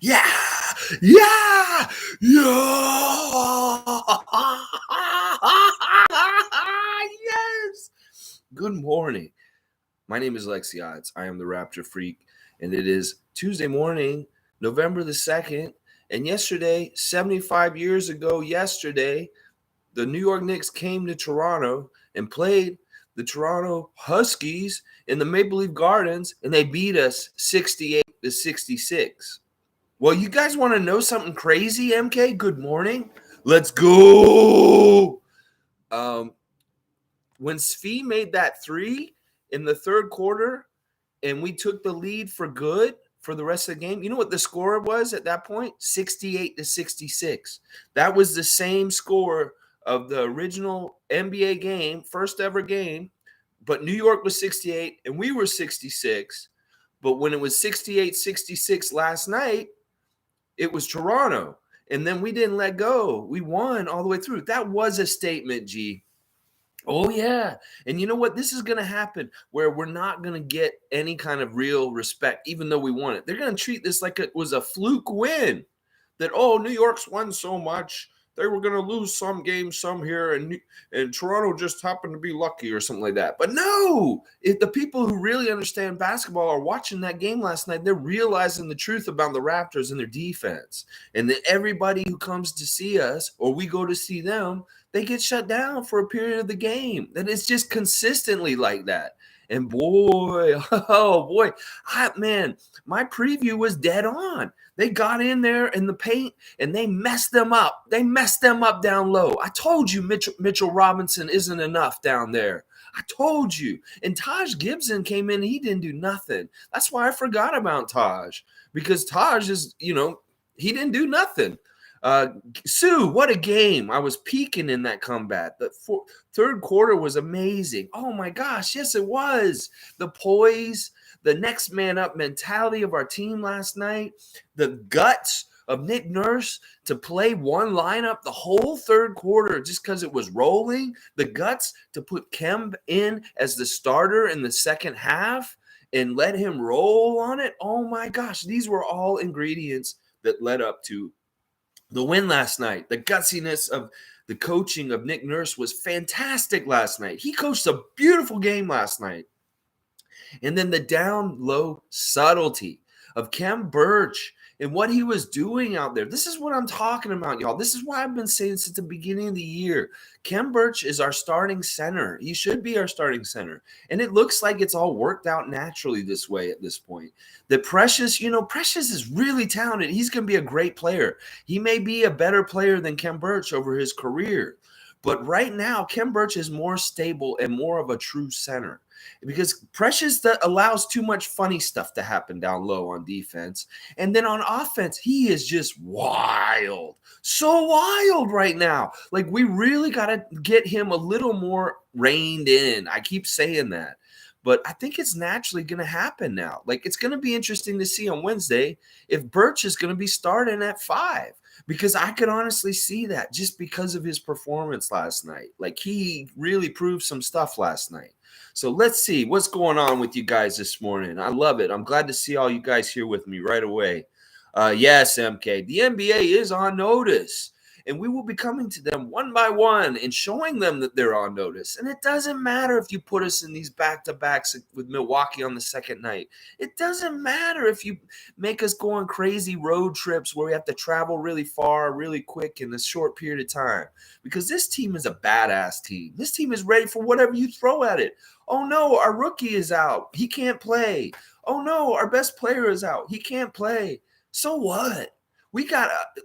Yeah, yeah, yeah. Yes. Good morning. My name is Lexi Odds. I am the Raptor Freak, and it is Tuesday morning, November the 2nd. And yesterday, 75 years ago, yesterday, the New York Knicks came to Toronto and played the Toronto Huskies in the Maple Leaf Gardens, and they beat us 68-66. Well, you guys want to know something crazy, MK? Good morning. Let's go. Um, when Svi made that three in the third quarter and we took the lead for good for the rest of the game, you know what the score was at that point? 68-66. That was the same score of the original NBA game, first ever game, but New York was 68 and we were 66. But when it was 68-66 last night, it was Toronto. And then we didn't let go. We won all the way through. That was a statement, G. Oh, yeah. And you know what? This is going to happen where we're not going to get any kind of real respect, even though we won it. They're going to treat this like it was a fluke win. That, oh, New York's won so much. They were going to lose some games, some here, and Toronto just happened to be lucky or something like that. But no, if the people who really understand basketball are watching that game last night, they're realizing the truth about the Raptors and their defense. And that everybody who comes to see us or we go to see them, they get shut down for a period of the game. And it's just consistently like that. And boy, oh boy, man, my preview was dead on. They got in there in the paint and they messed them up. They messed them up down low. I told you Mitchell Robinson isn't enough down there. I told you. And Taj Gibson came in and he didn't do nothing. That's why I forgot about Taj, because Taj is, he didn't do nothing. Sue, what a game. I was peaking in that comeback. The third quarter was amazing. Oh my gosh, yes it was. The poise, the next man up mentality of our team last night, the guts of Nick Nurse to play one lineup the whole third quarter just because it was rolling, the guts to put Kemp in as the starter in the second half and let him roll on it. Oh my gosh, these were all ingredients that led up to the win last night. The gutsiness of the coaching of Nick Nurse was fantastic last night. He coached a beautiful game last night. And then the down low subtlety of Kem Birch and what he was doing out there. This is what I'm talking about, y'all. This is why I've been saying since the beginning of the year. Kem Birch is our starting center. He should be our starting center. And it looks like it's all worked out naturally this way at this point. That Precious, Precious is really talented. He's going to be a great player. He may be a better player than Kem Birch over his career. But right now, Kem Birch is more stable and more of a true center. Because Precious that allows too much funny stuff to happen down low on defense. And then on offense, he is just wild. So wild right now. Like, we really got to get him a little more reined in. I keep saying that. But I think it's naturally going to happen now. Like, it's going to be interesting to see on Wednesday if Birch is going to be starting at 5. Because I could honestly see that just because of his performance last night. Like, he really proved some stuff last night. So let's see what's going on with you guys this morning. I love it. I'm glad to see all you guys here with me right away. Yes, MK. The NBA is on notice. And we will be coming to them one by one and showing them that they're on notice. And it doesn't matter if you put us in these back-to-backs with Milwaukee on the second night. It doesn't matter if you make us go on crazy road trips where we have to travel really far, really quick in a short period of time. Because this team is a badass team. This team is ready for whatever you throw at it. Oh, no, our rookie is out. He can't play. Oh, no, our best player is out. He can't play. So what?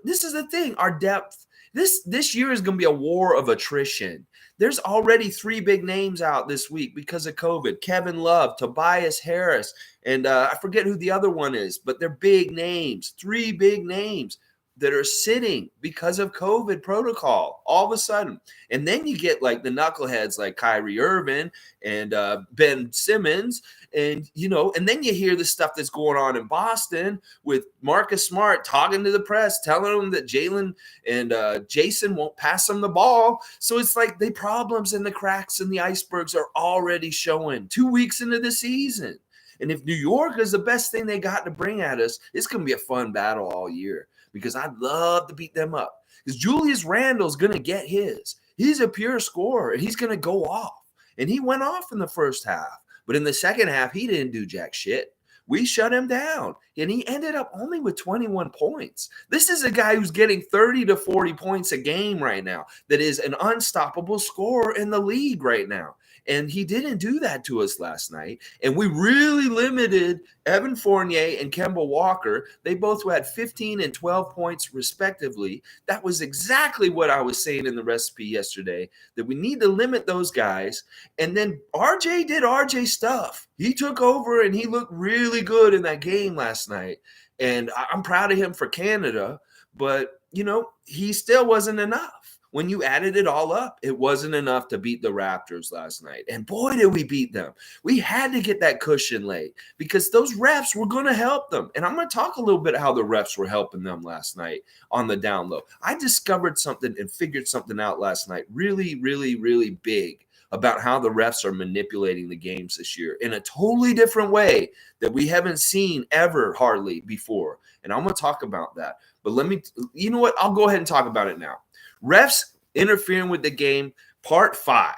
This is the thing, our depth. This year is going to be a war of attrition. There's already 3 big names out this week because of COVID. Kevin Love, Tobias Harris, and I forget who the other one is, but they're big names. 3 big names that are sitting because of COVID protocol all of a sudden. And then you get like the knuckleheads like Kyrie Irving and Ben Simmons. And, and then you hear the stuff that's going on in Boston with Marcus Smart talking to the press, telling them that Jalen and Jason won't pass them the ball. So it's like the problems and the cracks and the icebergs are already showing 2 weeks into the season. And if New York is the best thing they got to bring at us, it's going to be a fun battle all year because I'd love to beat them up. Because Julius Randle's going to get his. He's a pure scorer, and he's going to go off. And he went off in the first half. But in the second half, he didn't do jack shit. We shut him down, and he ended up only with 21 points. This is a guy who's getting 30 to 40 points a game right now that is an unstoppable scorer in the league right now. And he didn't do that to us last night. And we really limited Evan Fournier and Kemba Walker. They both had 15 and 12 points respectively. That was exactly what I was saying in the recipe yesterday, that we need to limit those guys. And then RJ did RJ stuff. He took over and he looked really good in that game last night. And I'm proud of him for Canada. But, he still wasn't enough. When you added it all up, it wasn't enough to beat the Raptors last night. And boy, did we beat them. We had to get that cushion late because those refs were going to help them. And I'm going to talk a little bit how the refs were helping them last night on the down low. I discovered something and figured something out last night really, really, really big about how the refs are manipulating the games this year in a totally different way that we haven't seen ever hardly before. And I'm going to talk about that. But you know what? I'll go ahead and talk about it now. Refs interfering with the game, part 5.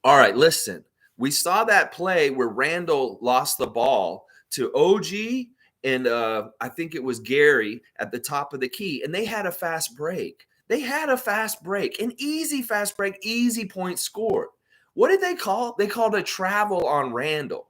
All right, listen. We saw that play where Randle lost the ball to OG and I think it was Gary at the top of the key, and they had a fast break. An easy fast break, easy point scored. What did they call? They called a travel on Randle.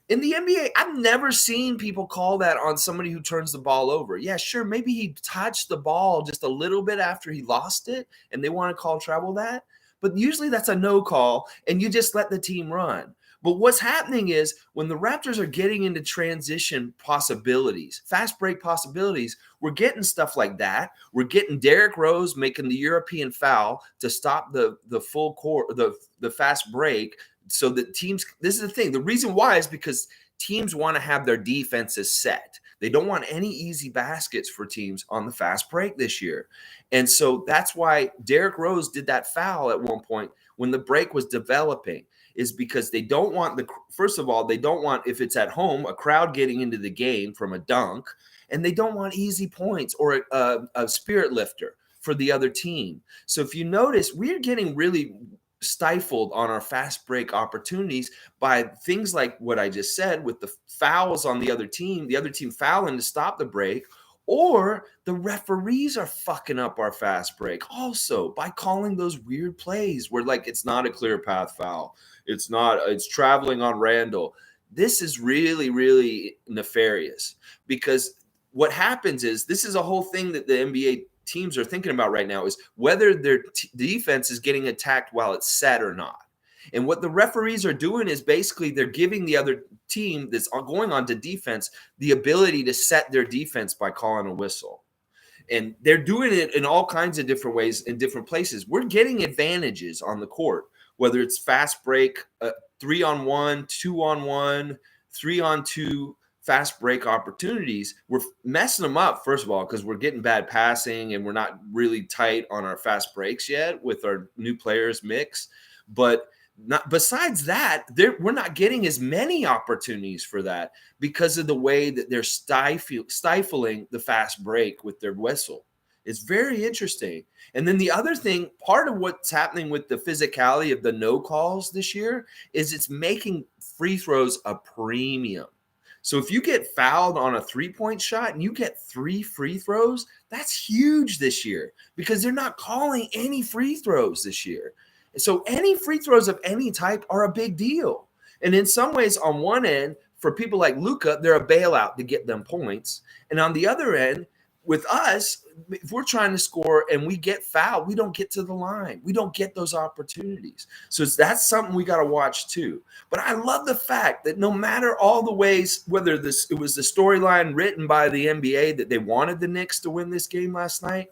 In the NBA, I've never seen people call that on somebody who turns the ball over. Yeah, sure, maybe he touched the ball just a little bit after he lost it, and they want to call travel that. But usually that's a no call, and you just let the team run. But what's happening is when the Raptors are getting into transition possibilities, fast break possibilities, we're getting stuff like that. We're getting Derrick Rose making the European foul to stop the full court, the fast break. So that teams, this is the thing. The reason why is because teams want to have their defenses set. They don't want any easy baskets for teams on the fast break this year. And so that's why Derrick Rose did that foul at one point when the break was developing, is because they don't want first of all, they don't want, if it's at home, a crowd getting into the game from a dunk, and they don't want easy points or a spirit lifter for the other team. So if you notice, we're getting really stifled on our fast break opportunities by things like what I just said with the fouls on the other team fouling to stop the break, or the referees are fucking up our fast break also by calling those weird plays where it's not a clear path foul. It's traveling on Randle. This is really, really nefarious because what happens is this is a whole thing that the NBA teams are thinking about right now is whether their defense is getting attacked while it's set or not. And what the referees are doing is basically they're giving the other team that's going on to defense the ability to set their defense by calling a whistle. And they're doing it in all kinds of different ways in different places. We're getting advantages on the court, whether it's fast break, 3-on-1, 2-on-1, 3-on-2, fast break opportunities. We're messing them up, first of all, because we're getting bad passing and we're not really tight on our fast breaks yet with our new players mix. But besides that, we're not getting as many opportunities for that because of the way that they're stifling the fast break with their whistle. It's very interesting. And then the other thing, part of what's happening with the physicality of the no calls this year is it's making free throws a premium. So if you get fouled on a three-point shot and you get 3 free throws, that's huge this year because they're not calling any free throws this year. So any free throws of any type are a big deal. And in some ways, on one end, for people like Luka, they're a bailout to get them points. And on the other end, with us, if we're trying to score and we get fouled, we don't get to the line. We don't get those opportunities. So that's something we got to watch too. But I love the fact that no matter all the ways, whether it was the storyline written by the NBA that they wanted the Knicks to win this game last night,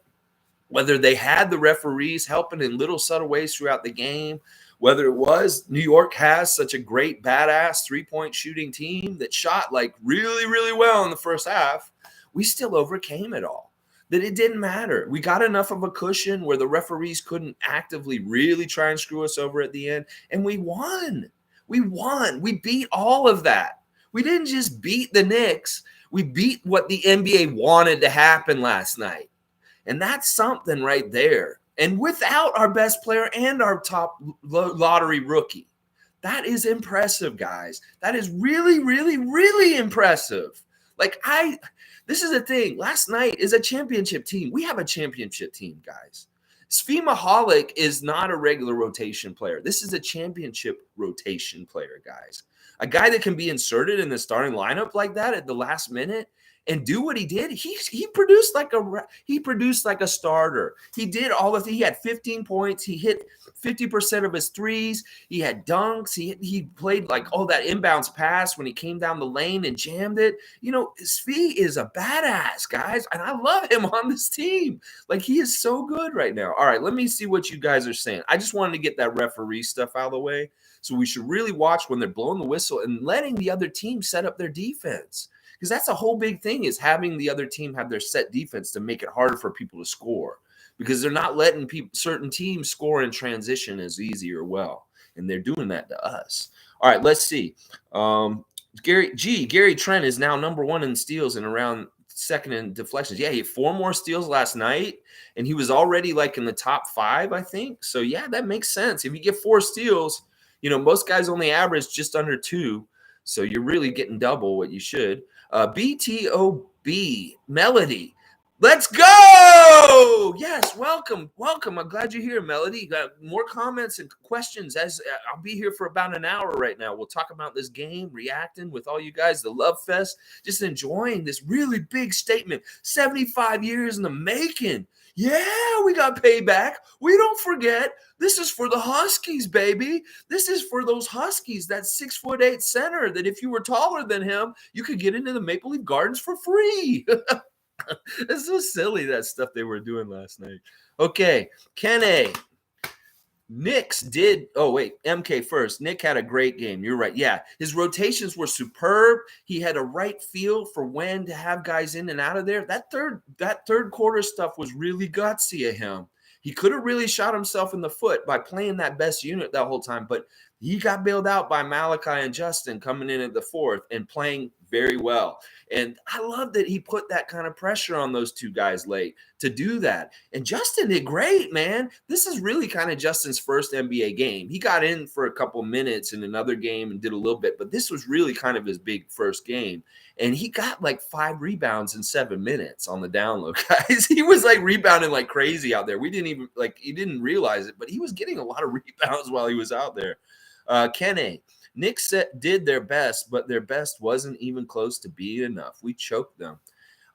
whether they had the referees helping in little subtle ways throughout the game, whether it was New York has such a great badass three-point shooting team that shot really, really well in the first half, we still overcame it all. That it didn't matter. We got enough of a cushion where the referees couldn't actively really try and screw us over at the end, and we won. We won. We beat all of that. We didn't just beat the Knicks. We beat what the NBA wanted to happen last night. And that's something right there. And without our best player and our top lottery rookie. That is impressive, guys. That is really, really, really impressive. This is the thing. Last night is a championship team. We have a championship team, guys. Svi Mihalik is not a regular rotation player. This is a championship rotation player, guys. A guy that can be inserted in the starting lineup like that at the last minute and do what he did. He produced like a starter. He did all of it. He had 15 points. He hit 50% of his threes. He had dunks. He played like that inbounds pass when he came down the lane and jammed it. Svi is a badass, guys, and I love him on this team. Like, he is so good right now. All right, let me see what you guys are saying. I just wanted to get that referee stuff out of the way. So we should really watch when they're blowing the whistle and letting the other team set up their defense. Because that's a whole big thing, is having the other team have their set defense to make it harder for people to score. Because they're not letting certain teams score in transition as easy or well. And they're doing that to us. All right, let's see. Gary Trent is now number 1 in steals and around second in deflections. Yeah, he had 4 more steals last night, and he was already like in the top 5, I think. So, yeah, that makes sense. If you get 4 steals, most guys only average just under 2. So you're really getting double what you should. BTOB, Melody. Let's go! Yes, welcome. I'm glad you're here, Melody. Got more comments and questions. As I'll be here for about an hour right now. We'll talk about this game, reacting with all you guys, the Love Fest, just enjoying this really big statement. 75 years in the making. Yeah, we got payback. We don't forget. This is for the Huskies, baby. This is for those Huskies, that 6'8" center that if you were taller than him, you could get into the Maple Leaf Gardens for free. It's so silly, that stuff they were doing last night. Okay, Kenny. Knicks did. Oh, wait, MK first. Nick had a great game. You're right. Yeah, his rotations were superb. He had a right feel for when to have guys in and out of there. That third quarter stuff was really gutsy of him. He could have really shot himself in the foot by playing that best unit that whole time, but he got bailed out by Malachi and Justin coming in at the fourth and playing very well. And I love that he put that kind of pressure on those two guys late to do that. And Justin did great, man. This is really kind of Justin's first NBA game. He got in for a couple minutes in another game and did a little bit, but this was really kind of his big first game. And he got like 5 rebounds in 7 minutes on the download, guys. He was like rebounding like crazy out there. We didn't even he didn't realize it, but he was getting a lot of rebounds while he was out there. Kenny, Knicks did their best, but their best wasn't even close to being enough. We choked them.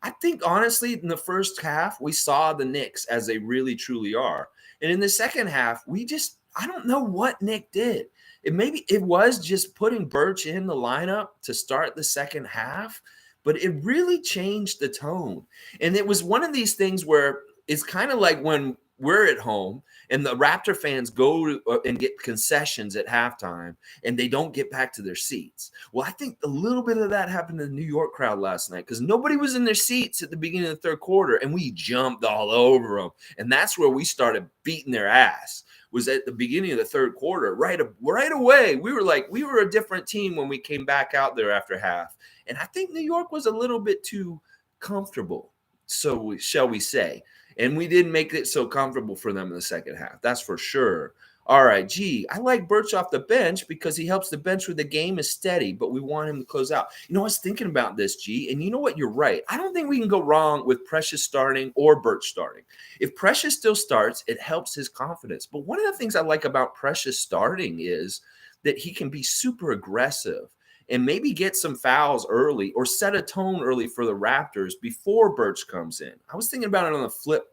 I think, honestly, in the first half, we saw the Knicks as they really, truly are. And in the second half, I don't know what Nick did. It was just putting Birch in the lineup to start the second half, but it really changed the tone. And it was one of these things where it's kind of like when we're at home and the Raptor fans go and get concessions at halftime and they don't get back to their seats. Well, I think a little bit of that happened to the New York crowd last night because nobody was in their seats at the beginning of the third quarter and we jumped all over them. And that's where we started beating their ass, was at the beginning of the third quarter. Right away, we were a different team when we came back out there after half. And I think New York was a little bit too comfortable, so shall we say. And we didn't make it so comfortable for them in the second half. That's for sure. All right, I like Birch off the bench because he helps the bench when the game is steady, but we want him to close out. I was thinking about this, and you know what? You're right. I don't think we can go wrong with Precious starting or Birch starting. If Precious still starts, it helps his confidence. But one of the things I like about Precious starting is that he can be super aggressive and maybe get some fouls early or set a tone early for the Raptors before Birch comes in. I was thinking about it on the flip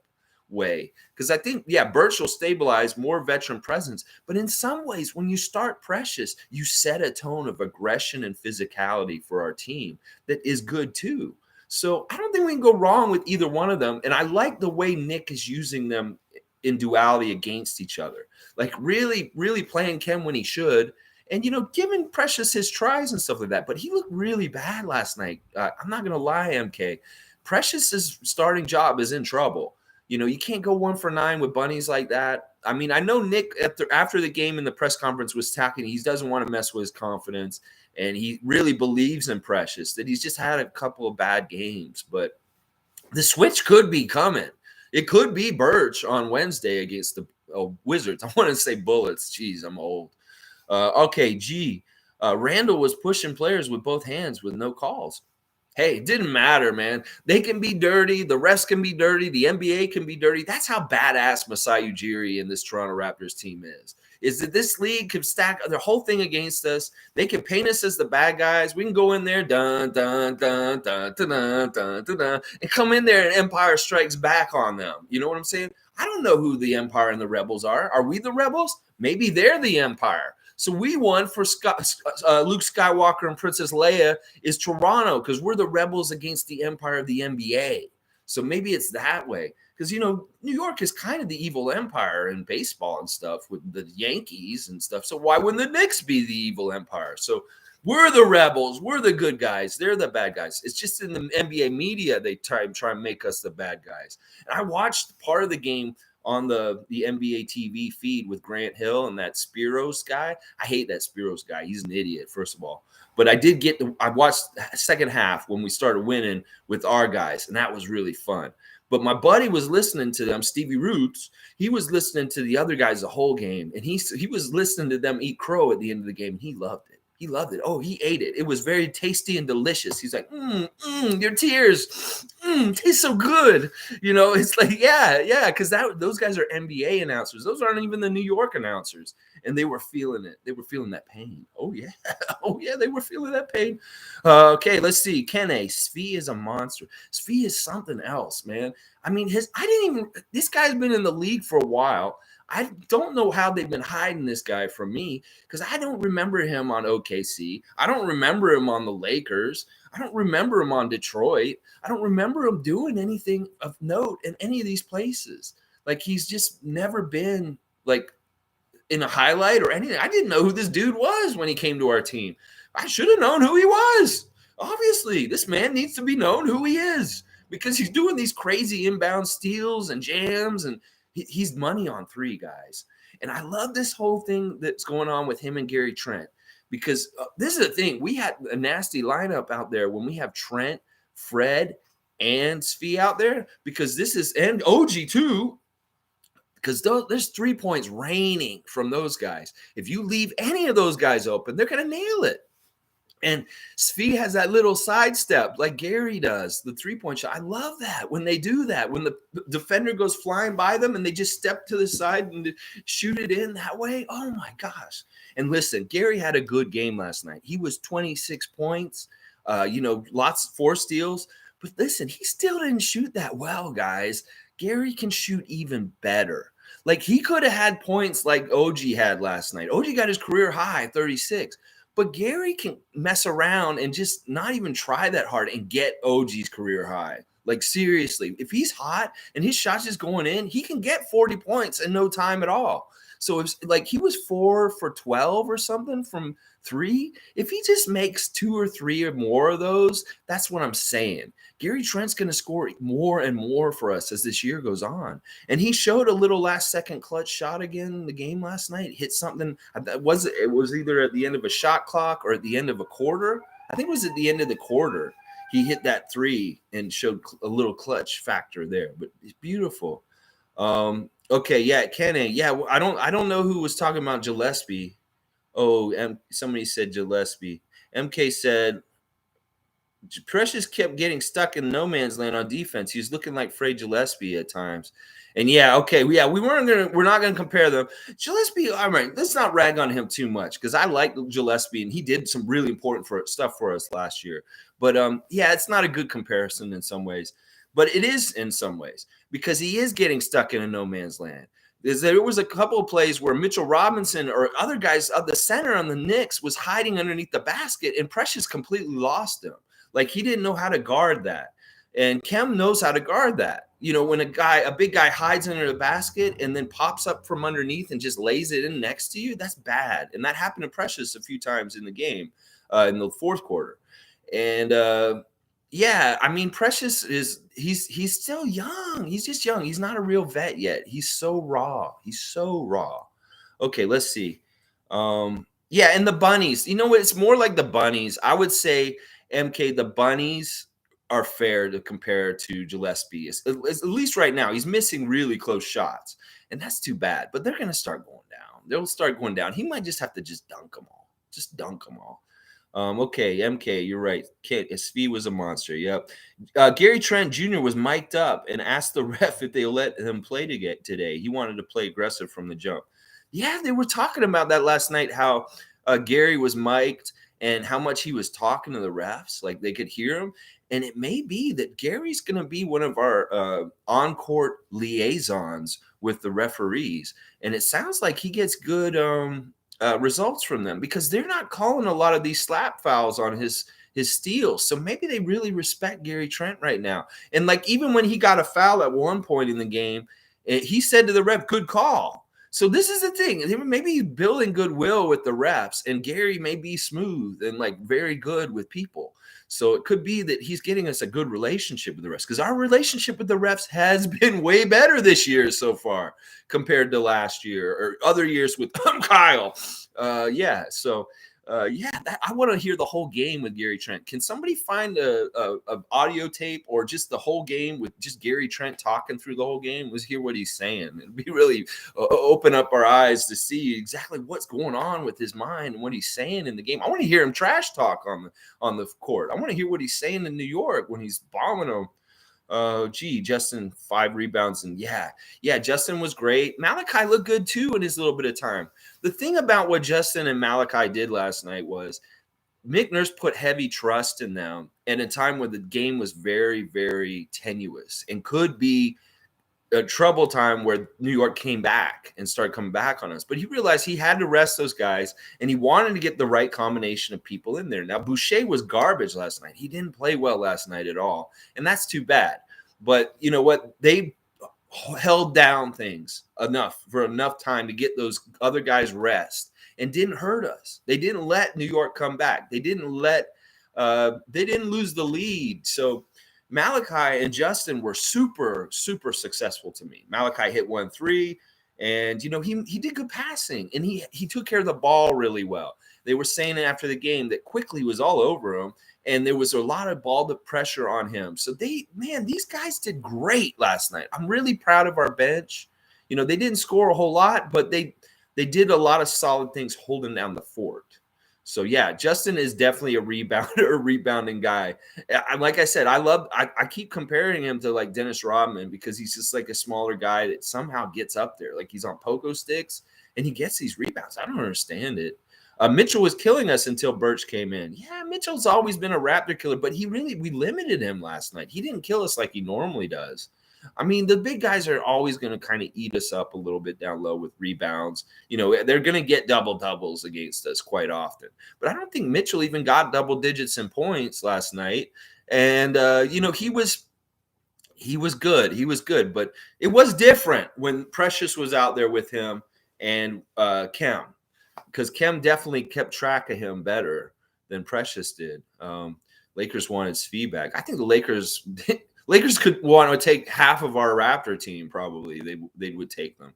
way because I think, Birch will stabilize, more veteran presence. But in some ways, when you start Precious, you set a tone of aggression and physicality for our team that is good too. So I don't think we can go wrong with either one of them. And I like the way Nick is using them in duality against each other, like really, really playing Ken when he should. And, giving Precious his tries and stuff like that. But he looked really bad last night. I'm not going to lie, MK. Precious's starting job is in trouble. You know, you can't go 1 for 9 with bunnies like that. I mean, I know Nick after the game in the press conference was talking. He doesn't want to mess with his confidence, and he really believes in Precious. That he's just had a couple of bad games, but the switch could be coming. It could be Birch on Wednesday against the Wizards. I want to say Bullets. Jeez, I'm old. Okay, G. Randall was pushing players with both hands with no calls. Hey, it didn't matter, man. They can be dirty. The rest can be dirty. The NBA can be dirty. That's how badass Masai Ujiri and this Toronto Raptors team is that this league can stack their whole thing against us. They can paint us as the bad guys. We can go in there, dun, dun, dun, dun, dun, dun, dun, dun, dun, and come in there and Empire strikes back on them. You know what I'm saying? I don't know who the Empire and the Rebels are. Are we the Rebels? Maybe they're the Empire. So we won for Luke Skywalker and Princess Leia is Toronto because we're the rebels against the empire of the NBA. So maybe it's that way because, you know, New York is kind of the evil empire in baseball and stuff with the Yankees and stuff. So why wouldn't the Knicks be the evil empire? So we're the rebels. We're the good guys. They're the bad guys. It's just in the NBA media they try and make us the bad guys. And I watched part of the game on the NBA TV feed with Grant Hill and that Spiros guy. I hate that Spiros guy. He's an idiot, first of all. But I watched the second half when we started winning with our guys, and that was really fun. But my buddy was listening to them, Stevie Roots. He was listening to the other guys the whole game, and he was listening to them eat crow at the end of the game, and he loved it. He loved it. Oh, he ate it. It was very tasty and delicious. He's like, your tears, tastes so good. You know, it's like, yeah, because those guys are NBA announcers. Those aren't even the New York announcers. And they were feeling it. They were feeling that pain. Oh, yeah. Oh, yeah, they were feeling that pain. Okay, let's see. Kene, Svi is a monster. Svi is something else, man. I mean, this guy's been in the league for a while. I don't know how they've been hiding this guy from me because I don't remember him on OKC. I don't remember him on the Lakers. I don't remember him on Detroit. I don't remember him doing anything of note in any of these places. Like, he's just never been, like, in a highlight or anything. I didn't know who this dude was when he came to our team. I should have known who he was. Obviously, this man needs to be known who he is because he's doing these crazy inbound steals and jams, and he's money on three, guys. And I love this whole thing that's going on with him and Gary Trent because this is the thing. We had a nasty lineup out there when we have Trent, Fred, and Svi out there because and OG too, because there's 3 points raining from those guys. If you leave any of those guys open, they're going to nail it. And Svi has that little sidestep like Gary does, the three-point shot. I love that when they do that, when the defender goes flying by them and they just step to the side and shoot it in that way. Oh, my gosh. And listen, Gary had a good game last night. He was 26 points, lots 4 steals. But listen, he still didn't shoot that well, guys. Gary can shoot even better. Like, he could have had points like OG had last night. OG got his career high, 36. But Gary can mess around and just not even try that hard and get OG's career high. Like, seriously, if he's hot and his shot's just going in, he can get 40 points in no time at all. So if like he was 4 for 12 or something from 3, if he just makes 2 or 3 or more of those, that's what I'm saying. Gary Trent's going to score more and more for us as this year goes on. And he showed a little last second clutch shot again in the game last night. Hit something. It was either at the end of a shot clock or at the end of a quarter. I think it was at the end of the quarter. He hit that 3 and showed a little clutch factor there. But it's beautiful. Okay, yeah, Kenny. Yeah, I don't know who was talking about Gillespie. Oh, somebody said Gillespie. MK said Precious kept getting stuck in no man's land on defense. He was looking like Frey Gillespie at times. And yeah, okay, we're not gonna compare them. Gillespie, all right, let's not rag on him too much because I like Gillespie and he did some really important stuff for us last year. But yeah, it's not a good comparison in some ways. But it is in some ways because he is getting stuck in a no man's land. There was a couple of plays where Mitchell Robinson or other guys of the center on the Knicks was hiding underneath the basket and Precious completely lost him. Like, he didn't know how to guard that. And Kem knows how to guard that. You know, when a big guy hides under the basket and then pops up from underneath and just lays it in next to you, that's bad. And that happened to Precious a few times in the game in the fourth quarter. And Yeah, I mean, Precious is he's still young. He's just young. He's not a real vet yet. He's so raw. He's so raw. Okay, let's see. Yeah, and the bunnies. You know what? It's more like the bunnies. I would say, MK, the bunnies are fair to compare to Gillespie. At least right now, he's missing really close shots, and that's too bad. But they're gonna start going down. They'll start going down. He might just have to just dunk them all. Just dunk them all. Okay, MK, you're right. Kid, SV was a monster. Yep. Gary Trent Jr. was mic'd up and asked the ref if they let him play today. He wanted to play aggressive from the jump. Yeah, they were talking about that last night. How Gary was mic'd and how much he was talking to the refs, like they could hear him. And it may be that Gary's going to be one of our on-court liaisons with the referees, and it sounds like he gets good results from them because they're not calling a lot of these slap fouls on his steals. So maybe they really respect Gary Trent right now. And like even when he got a foul at one point in the game, he said to the ref, "Good call." So this is the thing. Maybe he's building goodwill with the refs, and Gary may be smooth and like very good with people. So it could be that he's getting us a good relationship with the refs because our relationship with the refs has been way better this year so far compared to last year or other years with Kyle. Yeah. So I want to hear the whole game with Gary Trent. Can somebody find a audio tape or just the whole game with just Gary Trent talking through the whole game? Let's hear what he's saying. It'd be really open up our eyes to see exactly what's going on with his mind and what he's saying in the game. I want to hear him trash talk on the court. I want to hear what he's saying in New York when he's bombing them. Justin 5 rebounds and yeah, Justin was great. Malachi looked good too in his little bit of time. The thing about what Justin and Malachi did last night was Mick Nurse put heavy trust in them at a time where the game was very, very tenuous and could be a trouble time where New York came back and started coming back on us. But he realized he had to rest those guys, and he wanted to get the right combination of people in there. Now, Boucher was garbage last night. He didn't play well last night at all, and that's too bad. But you know what? They held down things enough for enough time to get those other guys rest and didn't hurt us. They didn't let New York come back. They didn't lose the lead. So Malachi and Justin were super, super successful to me. Malachi hit 1 3, and you know he did good passing, and he took care of the ball really well. They were saying after the game that Quickly was all over him, and there was a lot of ball to pressure on him. So these guys did great last night. I'm really proud of our bench. You know, they didn't score a whole lot, but they did a lot of solid things holding down the fort. So yeah, Justin is definitely a rebounder, a rebounding guy. Like I said, I keep comparing him to like Dennis Rodman because he's just like a smaller guy that somehow gets up there. Like he's on pogo sticks and he gets these rebounds. I don't understand it. Mitchell was killing us until Birch came in. Yeah, Mitchell's always been a Raptor killer, but we limited him last night. He didn't kill us like he normally does. I mean, the big guys are always going to kind of eat us up a little bit down low with rebounds. You know, they're going to get double doubles against us quite often. But I don't think Mitchell even got double digits in points last night. And, you know, he was good. He was good. But it was different when Precious was out there with him and Kem, because Kem definitely kept track of him better than Precious did. Lakers wanted his feedback. I think the Lakers could want to take half of our Raptor team. Probably they would take them.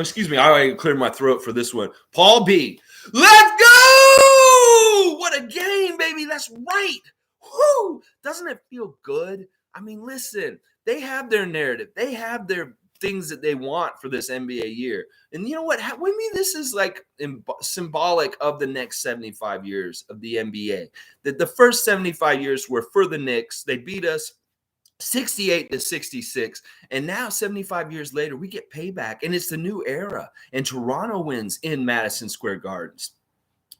Excuse me, I cleared my throat for this one. Paul B, let's go! What a game, baby! That's right. Whoo! Doesn't it feel good? I mean, listen, they have their narrative. They have their things that they want for this NBA year. And you know what? Maybe this is like symbolic of the next 75 years of the NBA. That the first 75 years were for the Knicks. They beat us 68-66. And now 75 years later, we get payback. And it's the new era. And Toronto wins in Madison Square Gardens.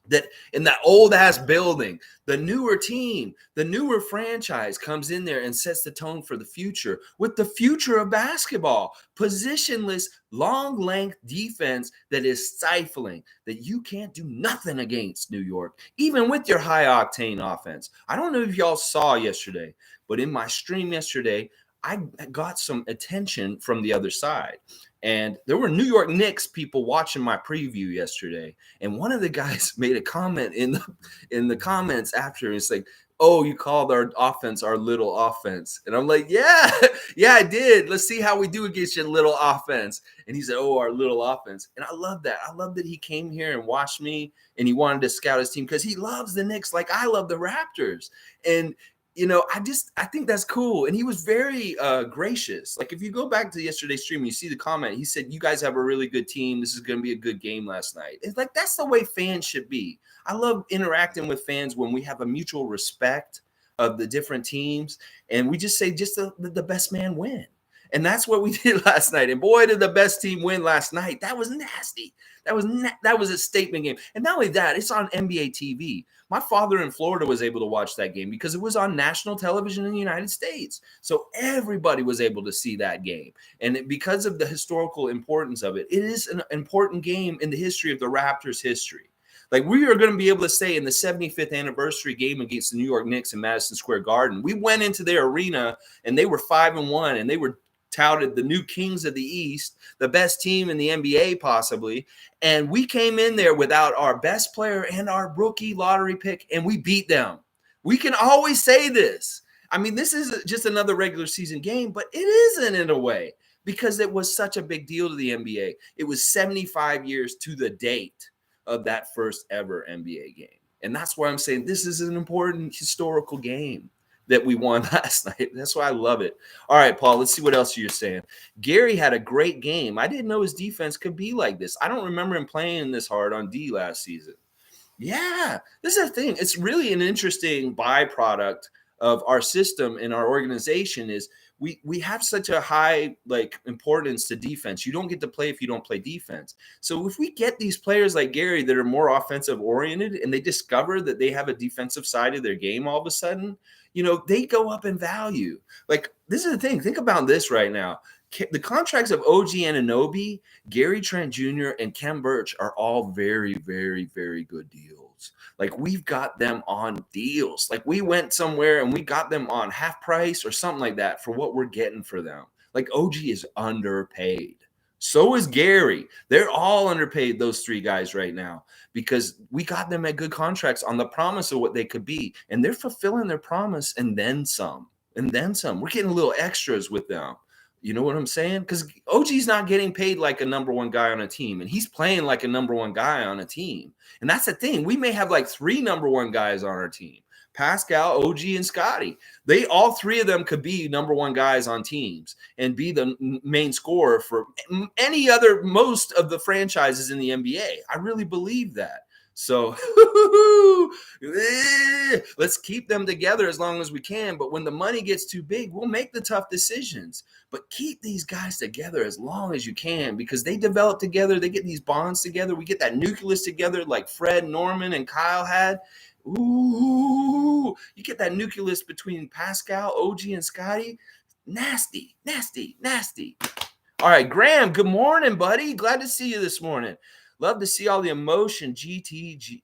That in that old ass building, the newer team, the newer franchise comes in there and sets the tone for the future with the future of basketball. Positionless, long length defense that is stifling, that you can't do nothing against New York, even with your high octane offense. I don't know if y'all saw yesterday, but in my stream yesterday, I got some attention from the other side. And there were New York Knicks people watching my preview yesterday. And one of the guys made a comment in the comments after. It's like, oh, you called our offense our little offense. And I'm like, yeah, yeah, I did. Let's see how we do against your little offense. And he said, oh, our little offense. And I love that. I love that he came here and watched me and he wanted to scout his team because he loves the Knicks like I love the Raptors. And I think that's cool. And he was very gracious. Like if you go back to yesterday's stream, and you see the comment, he said, you guys have a really good team. This is going to be a good game last night. It's like, that's the way fans should be. I love interacting with fans when we have a mutual respect of the different teams. And we just say, just the best man win. And that's what we did last night. And boy, did the best team win last night. That was nasty. That was a statement game. And not only that, it's on NBA TV. My father in Florida was able to watch that game because it was on national television in the United States. So everybody was able to see that game. And because of the historical importance of it, it is an important game in the history of the Raptors' history. Like we are going to be able to say in the 75th anniversary game against the New York Knicks in Madison Square Garden, we went into their arena and they were 5-1 and they were touted the new kings of the East, the best team in the NBA possibly. And we came in there without our best player and our rookie lottery pick, and we beat them. We can always say this. I mean, this is just another regular season game, but it isn't in a way because it was such a big deal to the NBA. It was 75 years to the date of that first ever NBA game. And that's why I'm saying this is an important historical game that we won last night. That's why I love it. All right, Paul, let's see what else you're saying. Gary had a great game. I didn't know his defense could be like this. I don't remember him playing this hard on D last season. Yeah, this is the thing. It's really an interesting byproduct of our system and our organization is we have such a high importance to defense. You don't get to play if you don't play defense. So if we get these players like Gary that are more offensive oriented and they discover that they have a defensive side of their game all of a sudden, they go up in value. Like this is the thing. Think about this right now. The contracts of OG Anunoby, Gary Trent Jr., and Kem Birch are all very, very, very good deals. Like we've got them on deals. Like we went somewhere and we got them on half price or something like that for what we're getting for them. Like OG is underpaid. So is Gary. They're all underpaid, those three guys right now, because we got them at good contracts on the promise of what they could be. And they're fulfilling their promise and then some. And then some. We're getting little extras with them. You know what I'm saying? Because OG's not getting paid like a number one guy on a team, and he's playing like a number one guy on a team. And that's the thing. We may have like 3 number one guys on our team. Pascal, OG, and Scotty. All 3 of them could be number one guys on teams and be the main scorer for most of the franchises in the NBA. I really believe that. So let's keep them together as long as we can. But when the money gets too big, we'll make the tough decisions. But keep these guys together as long as you can because they develop together. They get these bonds together. We get that nucleus together like Fred, Norman, and Kyle had. Ooh, you get that nucleus between Pascal, OG, and Scotty. Nasty, nasty, nasty. All right, Graham, good morning, buddy. Glad to see you this morning. Love to see all the emotion GTJ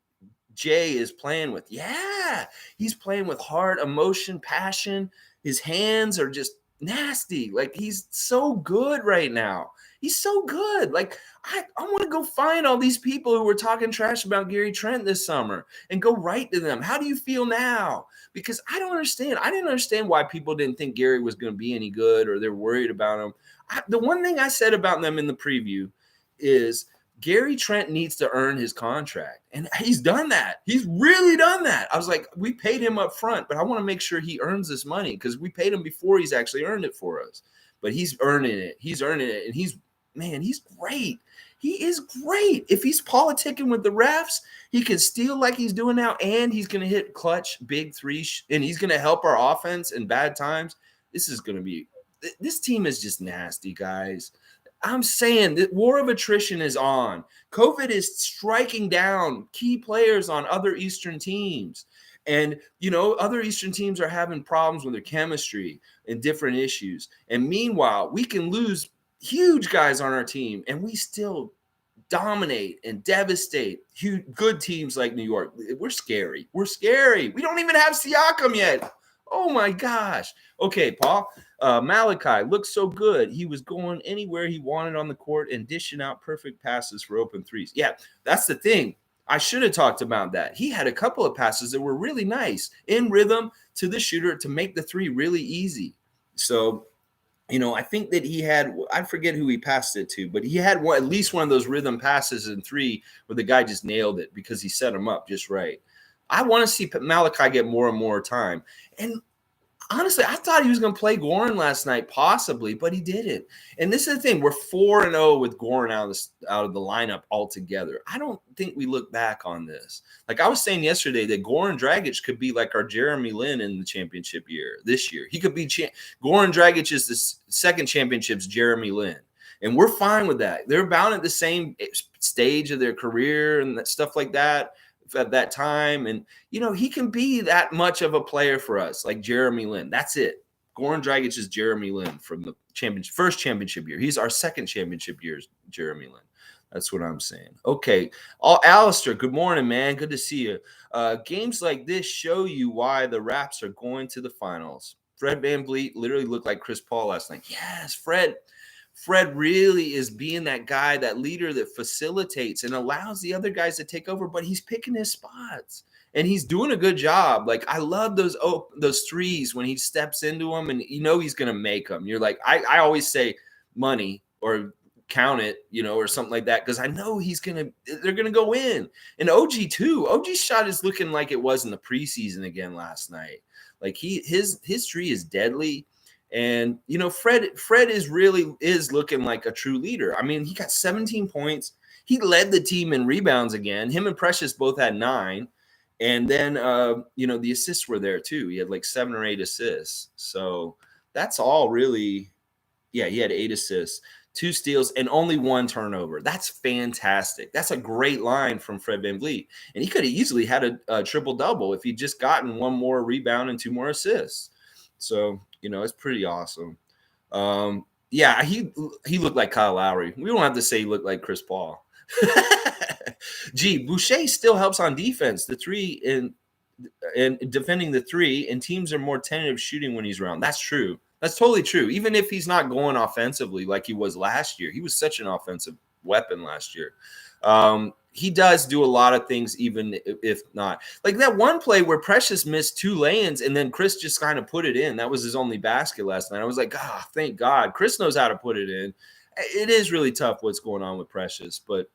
is playing with. Yeah, he's playing with heart, emotion, passion. His hands are just nasty. Like, he's so good right now. He's so good. Like, I want to go find all these people who were talking trash about Gary Trent this summer and go write to them. How do you feel now? Because I don't understand. I didn't understand why people didn't think Gary was going to be any good or they're worried about him. The one thing I said about them in the preview is Gary Trent needs to earn his contract. And he's done that. He's really done that. I was like, we paid him up front, but I want to make sure he earns this money because we paid him before he's actually earned it for us. But he's earning it. He's earning it. And he's great. He is great. If he's politicking with the refs, he can steal like he's doing now, and he's going to hit clutch big threes, and he's going to help our offense in bad times. This team is just nasty, guys. I'm saying that war of attrition is on. COVID is striking down key players on other Eastern teams. And, other Eastern teams are having problems with their chemistry and different issues. And meanwhile, we can lose huge guys on our team, and we still dominate and devastate good teams like New York. We're scary. We're scary. We don't even have Siakam yet. Oh, my gosh. Okay, Paul. Malachi looks so good. He was going anywhere he wanted on the court and dishing out perfect passes for open threes. Yeah, that's the thing. I should have talked about that. He had a couple of passes that were really nice in rhythm to the shooter to make the three really easy. So, I think that he had, I forget who he passed it to, but he had at least one of those rhythm passes in three where the guy just nailed it because he set him up just right. I want to see Malachi get more and more time. And honestly, I thought he was going to play Goran last night, possibly, but he didn't. And this is the thing: we're 4-0 with Goran out of the lineup altogether. I don't think we look back on this. Like I was saying yesterday, that Goran Dragic could be like our Jeremy Lin in the championship year this year. He could be Goran Dragic is the second championship's Jeremy Lin, and we're fine with that. They're about at the same stage of their career and stuff like that at that time. And, he can be that much of a player for us, like Jeremy Lin. That's it. Goran Dragic is Jeremy Lin from the first championship year. He's our second championship year's Jeremy Lin. That's what I'm saying. Okay. Alistair, good morning, man. Good to see you. Games like this show you why the Raps are going to the finals. Fred VanVleet literally looked like Chris Paul last night. Yes, Fred really is being that guy, that leader that facilitates and allows the other guys to take over, but he's picking his spots and he's doing a good job. Like I love those threes when he steps into them and he's going to make them. You're like, I always say money or count it, or something like that. Cause I know they're going to go in. And OG too. OG's shot is looking like it was in the preseason again last night. Like his tree is deadly. And, Fred is looking like a true leader. I mean, he got 17 points. He led the team in rebounds again. Him and Precious both had 9. And then, the assists were there too. He had like 7 or 8 assists. So that's all really. Yeah, he had 8 assists, 2 steals, and only 1 turnover. That's fantastic. That's a great line from Fred VanVleet. And he could have easily had a triple-double if he'd just gotten 1 more rebound and 2 more assists. So, it's pretty awesome. Yeah, he looked like Kyle Lowry. We don't have to say he looked like Chris Paul. Boucher still helps on defense. The three and defending the three, and teams are more tentative shooting when he's around. That's true. That's totally true. Even if he's not going offensively like he was last year, he was such an offensive weapon last year. He does do a lot of things, even if not. Like that one play where Precious missed 2 lay-ins and then Chris just kind of put it in. That was his only basket last night. I was like, thank God. Chris knows how to put it in. It is really tough what's going on with Precious. But,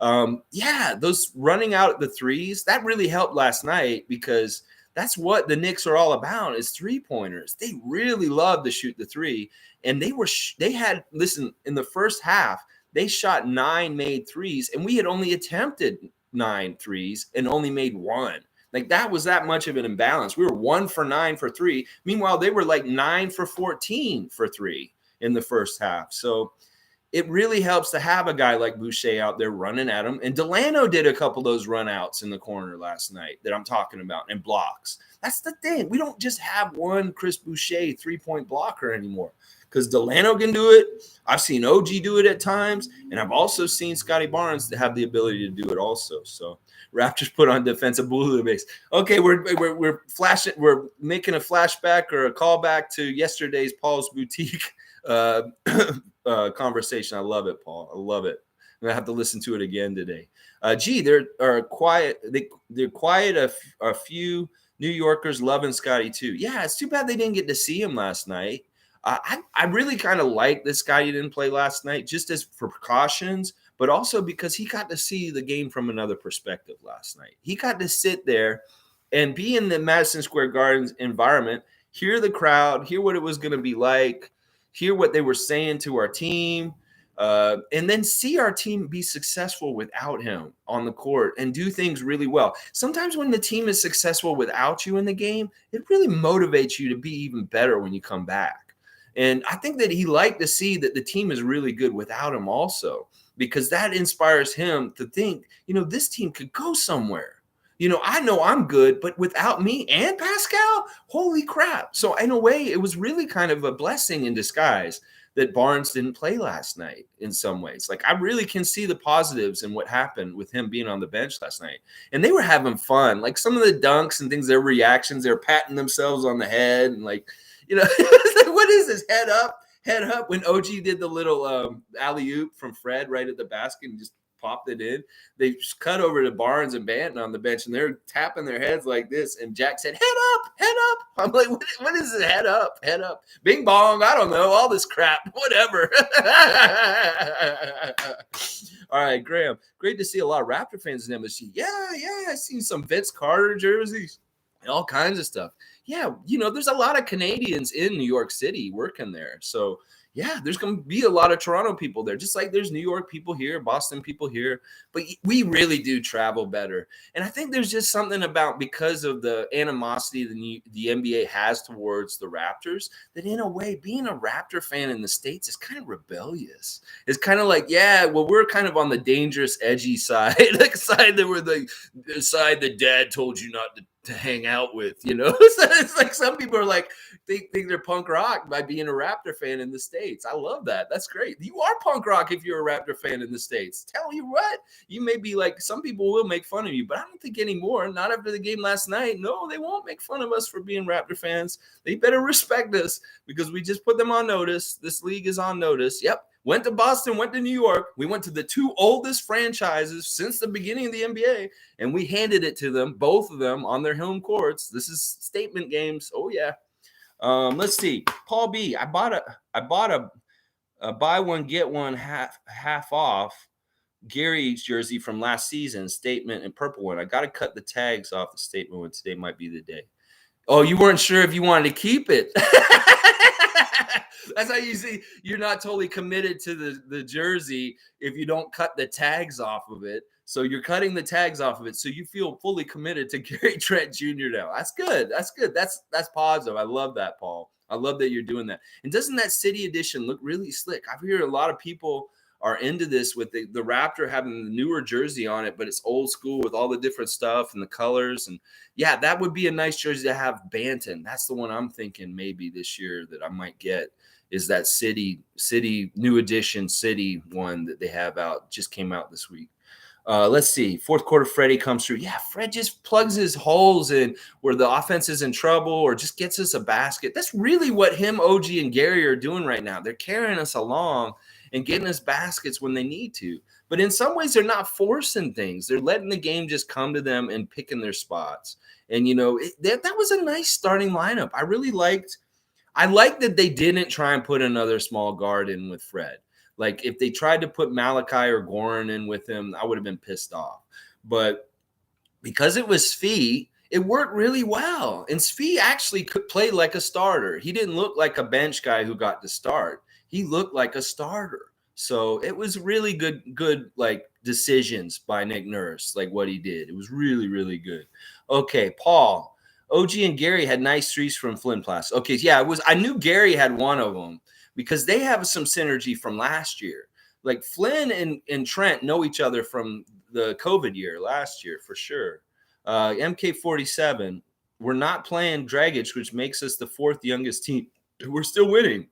those running out the threes, that really helped last night because that's what the Knicks are all about is three-pointers. They really love to shoot the three. And in the first half, they shot 9 made threes, and we had only attempted 9 threes and only made 1. Like that was that much of an imbalance. We were 1 for 9 for 3. Meanwhile, they were like 9 for 14 for 3 in the first half. So it really helps to have a guy like Boucher out there running at him. And Delano did a couple of those runouts in the corner last night that I'm talking about and blocks. That's the thing. We don't just have one Chris Boucher 3-point blocker anymore. Because Delano can do it. I've seen OG do it at times. And I've also seen Scotty Barnes to have the ability to do it also. So Raptors put on defensive blue base. Okay, we're flashing. We're making a flashback or a callback to yesterday's Paul's Boutique conversation. I love it, Paul. I love it. I'm going to have to listen to it again today. They're quiet. They're quiet. A few New Yorkers loving Scotty too. Yeah, it's too bad they didn't get to see him last night. I really kind of like this guy who didn't play last night just as for precautions, but also because he got to see the game from another perspective last night. He got to sit there and be in the Madison Square Garden environment, hear the crowd, hear what it was going to be like, hear what they were saying to our team, and then see our team be successful without him on the court and do things really well. Sometimes when the team is successful without you in the game, it really motivates you to be even better when you come back. And I think that he liked to see that the team is really good without him also, because that inspires him to think, this team could go somewhere. I know I'm good, but without me and Pascal, holy crap. So in a way, it was really kind of a blessing in disguise that Barnes didn't play last night in some ways. Like I really can see the positives in what happened with him being on the bench last night. And they were having fun. Like some of the dunks and things, their reactions, they're patting themselves on the head and like, what is this? Head up when OG did the little alley-oop from Fred right at the basket and just popped it in. They just cut over to Barnes and Banton on the bench, and they're tapping their heads like this. And Jack said, "Head up, head up." I'm like, what is it? Head up, head up. Bing bong. I don't know. All this crap. Whatever. All right, Graham. Great to see a lot of Raptor fans in MSG. Yeah. I seen some Vince Carter jerseys. All kinds of stuff. Yeah, there's a lot of Canadians in New York City working there. So, yeah, there's going to be a lot of Toronto people there, just like there's New York people here, Boston people here. But we really do travel better. And I think there's just something about, because of the animosity the NBA has towards the Raptors, that in a way, being a Raptor fan in the States is kind of rebellious. It's kind of like, yeah, well, we're kind of on the dangerous, edgy side, like side that we're the side that dad told you not to hang out with, So it's like some people are like, they think they're punk rock by being a Raptor fan in the States. I love that. That's great. You are punk rock if you're a Raptor fan in the States. Tell you what, you may be like, some people will make fun of you, but I don't think anymore. Not after the game last night. No, they won't make fun of us for being Raptor fans. They better respect us because we just put them on notice. This league is on notice. Yep. Went to Boston, went to New York. We went to the two oldest franchises since the beginning of the NBA, and we handed it to them, both of them, on their home courts. This is statement games. Oh, yeah. Let's see. Paul B, I bought a buy one, get one half off Gary's jersey from last season, statement and purple one. I got to cut the tags off the statement one. Today might be the day. Oh, you weren't sure if you wanted to keep it. That's how you see you're not totally committed to the jersey if you don't cut the tags off of it. So you're cutting the tags off of it, so you feel fully committed to Gary Trent Jr. now. That's good. That's good. That's positive. I love that, Paul. I love that you're doing that. And doesn't that City Edition look really slick? I've heard a lot of people are into this with the Raptor having the newer jersey on it, but it's old school with all the different stuff and the colors. And yeah, that would be a nice jersey to have. Banton. That's the one I'm thinking maybe this year that I might get, is that City new edition City one that they have out, just came out this week. Let's see. Fourth quarter, Freddie comes through. Yeah, Fred just plugs his holes in where the offense is in trouble or just gets us a basket. That's really what him, OG, and Gary are doing right now. They're carrying us along and getting us baskets when they need to. But in some ways, they're not forcing things. They're letting the game just come to them and picking their spots. And, that was a nice starting lineup. I like that they didn't try and put another small guard in with Fred. Like, if they tried to put Malachi or Goran in with him, I would have been pissed off. But because it was Svi, it worked really well. And Svi actually could play like a starter. He didn't look like a bench guy who got to start. He looked like a starter. So it was really good like decisions by Nick Nurse, like what he did. It was really, really good. Okay, Paul. OG and Gary had nice threes from Flynn Plus. Okay, yeah, I knew Gary had one of them because they have some synergy from last year. Like Flynn and Trent know each other from the COVID year last year for sure. MK47, we're not playing Dragic, which makes us the fourth youngest team. We're still winning.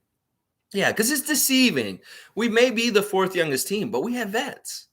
Yeah, because it's deceiving. We may be the fourth youngest team, but we have vets.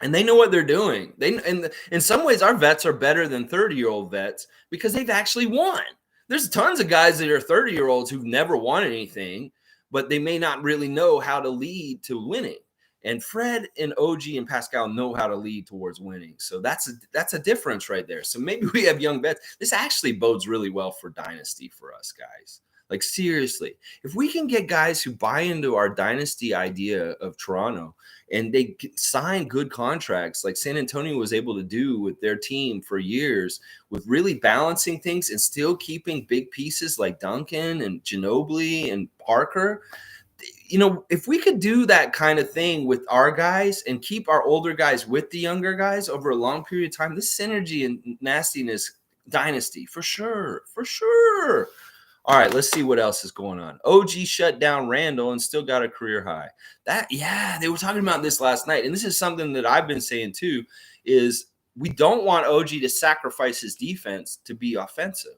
And they know what they're doing. And in some ways, our vets are better than 30-year-old vets because they've actually won. There's tons of guys that are 30-year-olds who've never won anything, but they may not really know how to lead to winning. And Fred and OG and Pascal know how to lead towards winning. So that's a difference right there. So maybe we have young vets. This actually bodes really well for Dynasty for us guys. Like, seriously, if we can get guys who buy into our dynasty idea of Toronto and they sign good contracts like San Antonio was able to do with their team for years, with really balancing things and still keeping big pieces like Duncan and Ginobili and Parker, if we could do that kind of thing with our guys and keep our older guys with the younger guys over a long period of time, this synergy and nastiness dynasty for sure. All right, let's see what else is going on. OG shut down Randall and still got a career high. They were talking about this last night, and this is something that I've been saying too, is we don't want OG to sacrifice his defense to be offensive.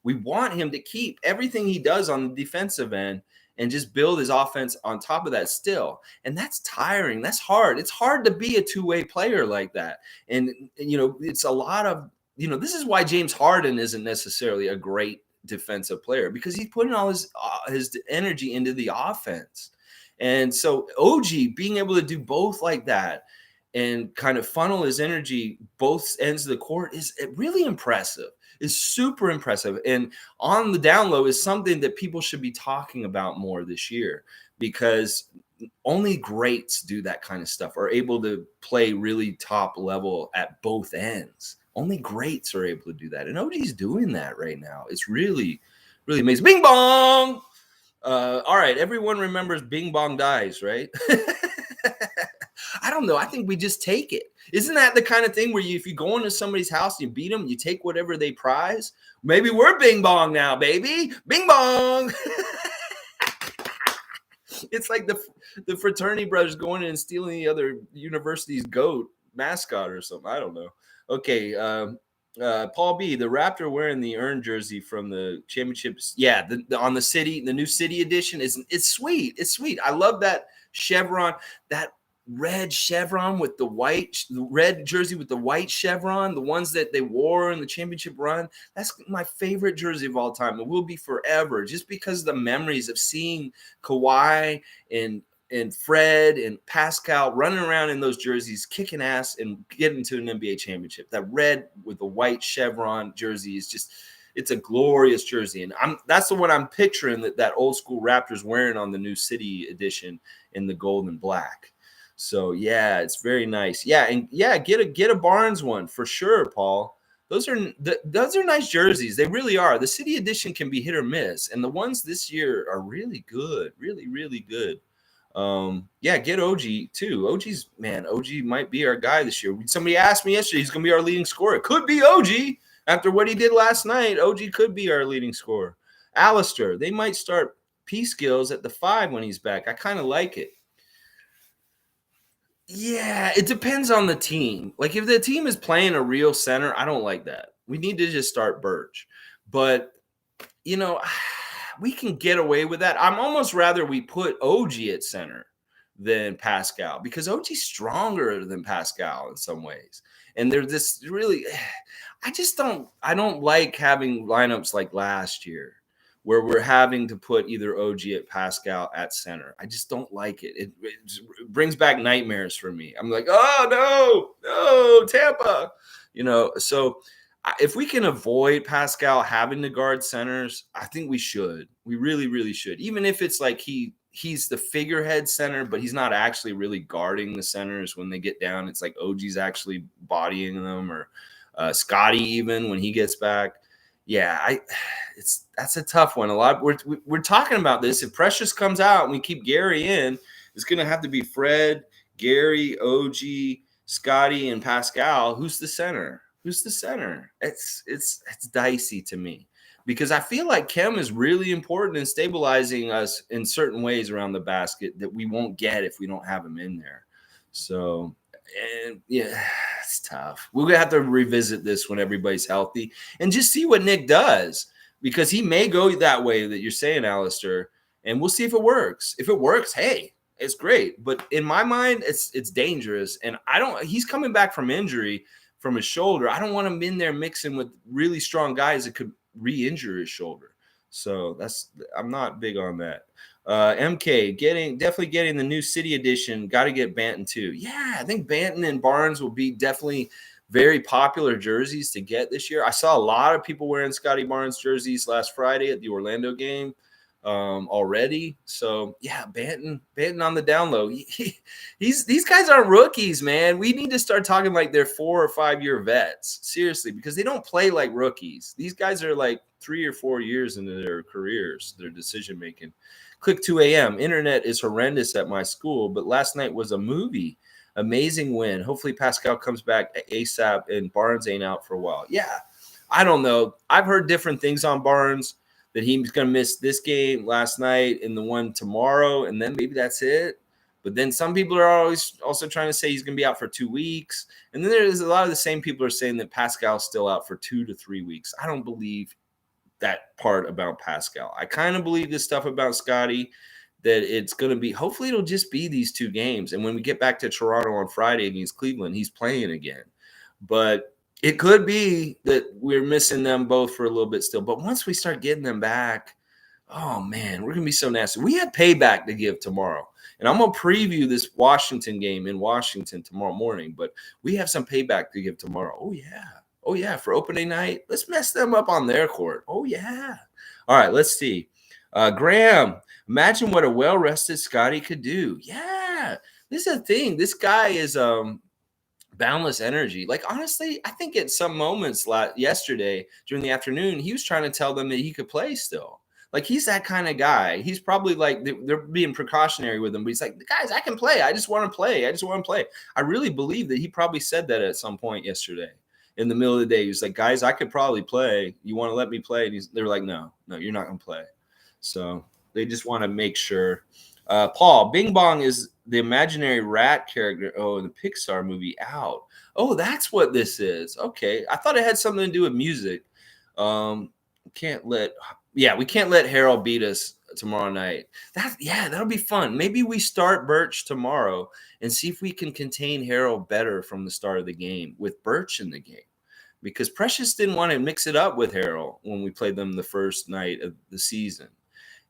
We want him to keep everything he does on the defensive end and just build his offense on top of that still. And that's tiring. That's hard. It's hard to be a two-way player like that. And, it's a lot of, this is why James Harden isn't necessarily a great defensive player, because he's putting all his energy into the offense. And so OG being able to do both like that and kind of funnel his energy both ends of the court is really impressive. Is super impressive. And on the down low is something that people should be talking about more this year, because only greats do that kind of stuff, are able to play really top level at both ends. Only greats are able to do that. And OG's doing that right now. It's really, really amazing. Bing bong. All right. Everyone remembers Bing Bong dies, right? I don't know. I think we just take it. Isn't that the kind of thing where if you go into somebody's house and you beat them, you take whatever they prize? Maybe we're Bing Bong now, baby. Bing Bong. It's like the fraternity brothers going in and stealing the other university's goat mascot or something. I don't know. Okay. Paul B, the Raptor wearing the earned jersey from the championships. Yeah, on the new city edition it's sweet. It's sweet. I love that chevron, that red chevron with the red jersey with the white chevron, the ones that they wore in the championship run. That's my favorite jersey of all time. It will be forever, just because of the memories of seeing Kawhi and Fred and Pascal running around in those jerseys, kicking ass and getting to an NBA championship. That red with the white chevron jersey is just, it's a glorious jersey. And that's the one I'm picturing, that old school Raptors wearing on the new city edition in the gold and black. So yeah, it's very nice. Yeah, and yeah, get a Barnes one for sure, Paul. Those are nice jerseys. They really are. The city edition can be hit or miss, and the ones this year are really good, really, really good. Yeah, get OG too. OG might be our guy this year. Somebody asked me yesterday, he's gonna be our leading scorer. It could be OG after what he did last night. OG could be our leading scorer. Alistair, they might start P skills at the 5 when he's back. I kind of like it. Yeah, it depends on the team. Like if the team is playing a real center, I don't like that. We need to just start Birch. But we can get away with that. I'm almost rather we put OG at center than Pascal, because OG's stronger than Pascal in some ways. And they're this really, I don't like having lineups like last year where we're having to put either OG at Pascal at center. I just don't like it. It brings back nightmares for me. I'm like, oh no, Tampa, so if we can avoid Pascal having to guard centers, I think we should. We really, really should. Even if it's like he's the figurehead center, but he's not actually really guarding the centers when they get down. It's like OG's actually bodying them, or Scotty even when he gets back. Yeah, that's a tough one. We're talking about this. If Precious comes out and we keep Gary in, it's going to have to be Fred, Gary, OG, Scotty, and Pascal. Who's the center? It's dicey to me, because I feel like Kem is really important in stabilizing us in certain ways around the basket that we won't get if we don't have him in there. So, and yeah, it's tough. We're gonna have to revisit this when everybody's healthy and just see what Nick does, because he may go that way that you're saying, Alistair, and we'll see if it works. If it works, hey, it's great. But in my mind, it's dangerous. And he's coming back from injury from his shoulder. I don't want him in there mixing with really strong guys that could re-injure his shoulder. So I'm not big on that. MK definitely getting the new city edition. Got to get Banton too. Yeah, I think Banton and Barnes will be definitely very popular jerseys to get this year. I saw a lot of people wearing Scotty Barnes jerseys last Friday at the Orlando game already. So yeah, Banton on the down low. These guys aren't rookies, man. We need to start talking like they're 4 or 5 year vets, seriously, because they don't play like rookies. These guys are like 3 or 4 years into their careers, their decision making. Click 2 a.m. Internet is horrendous at my school, but last night was a movie. Amazing win. Hopefully Pascal comes back ASAP and Barnes ain't out for a while. Yeah, I don't know. I've heard different things on Barnes, that he's going to miss this game last night and the one tomorrow, and then maybe that's it. But then some people are always also trying to say he's going to be out for 2 weeks. And then there's a lot of the same people are saying that Pascal's still out for 2 to 3 weeks. I don't believe that part about Pascal. I kind of believe this stuff about Scotty, that it's going to be, hopefully it'll just be these 2 games. And when we get back to Toronto on Friday against Cleveland, he's playing again. But it could be that we're missing them both for a little bit still. But once we start getting them back, Oh man, we're gonna be so nasty. We have payback to give tomorrow, and I'm gonna preview this Washington game in Washington tomorrow morning. But we have some payback to give tomorrow. Oh yeah, for opening night, let's mess them up on their court. Oh yeah. All right, let's see. Graham, imagine what a well-rested Scotty could do. Yeah, this is a thing. This guy is boundless energy. Like honestly, I think at some moments yesterday during the afternoon, he was trying to tell them that he could play still. Like he's that kind of guy. He's probably like they're being precautionary with him, but he's like, guys, I can play. I just want to play. I just want to play. I really believe that he probably said that at some point yesterday in the middle of the day. He was like, guys, I could probably play. You want to let me play? And they were like, no, you're not going to play. So they just want to make sure. Paul, Bing Bong is the imaginary rat character. Oh, in the Pixar movie Out. Oh, that's what this is. Okay. I thought it had something to do with music. We can't let Harold beat us tomorrow night. That'll be fun. Maybe we start Birch tomorrow and see if we can contain Harold better from the start of the game with Birch in the game. Because Precious didn't want to mix it up with Harold when we played them the first night of the season.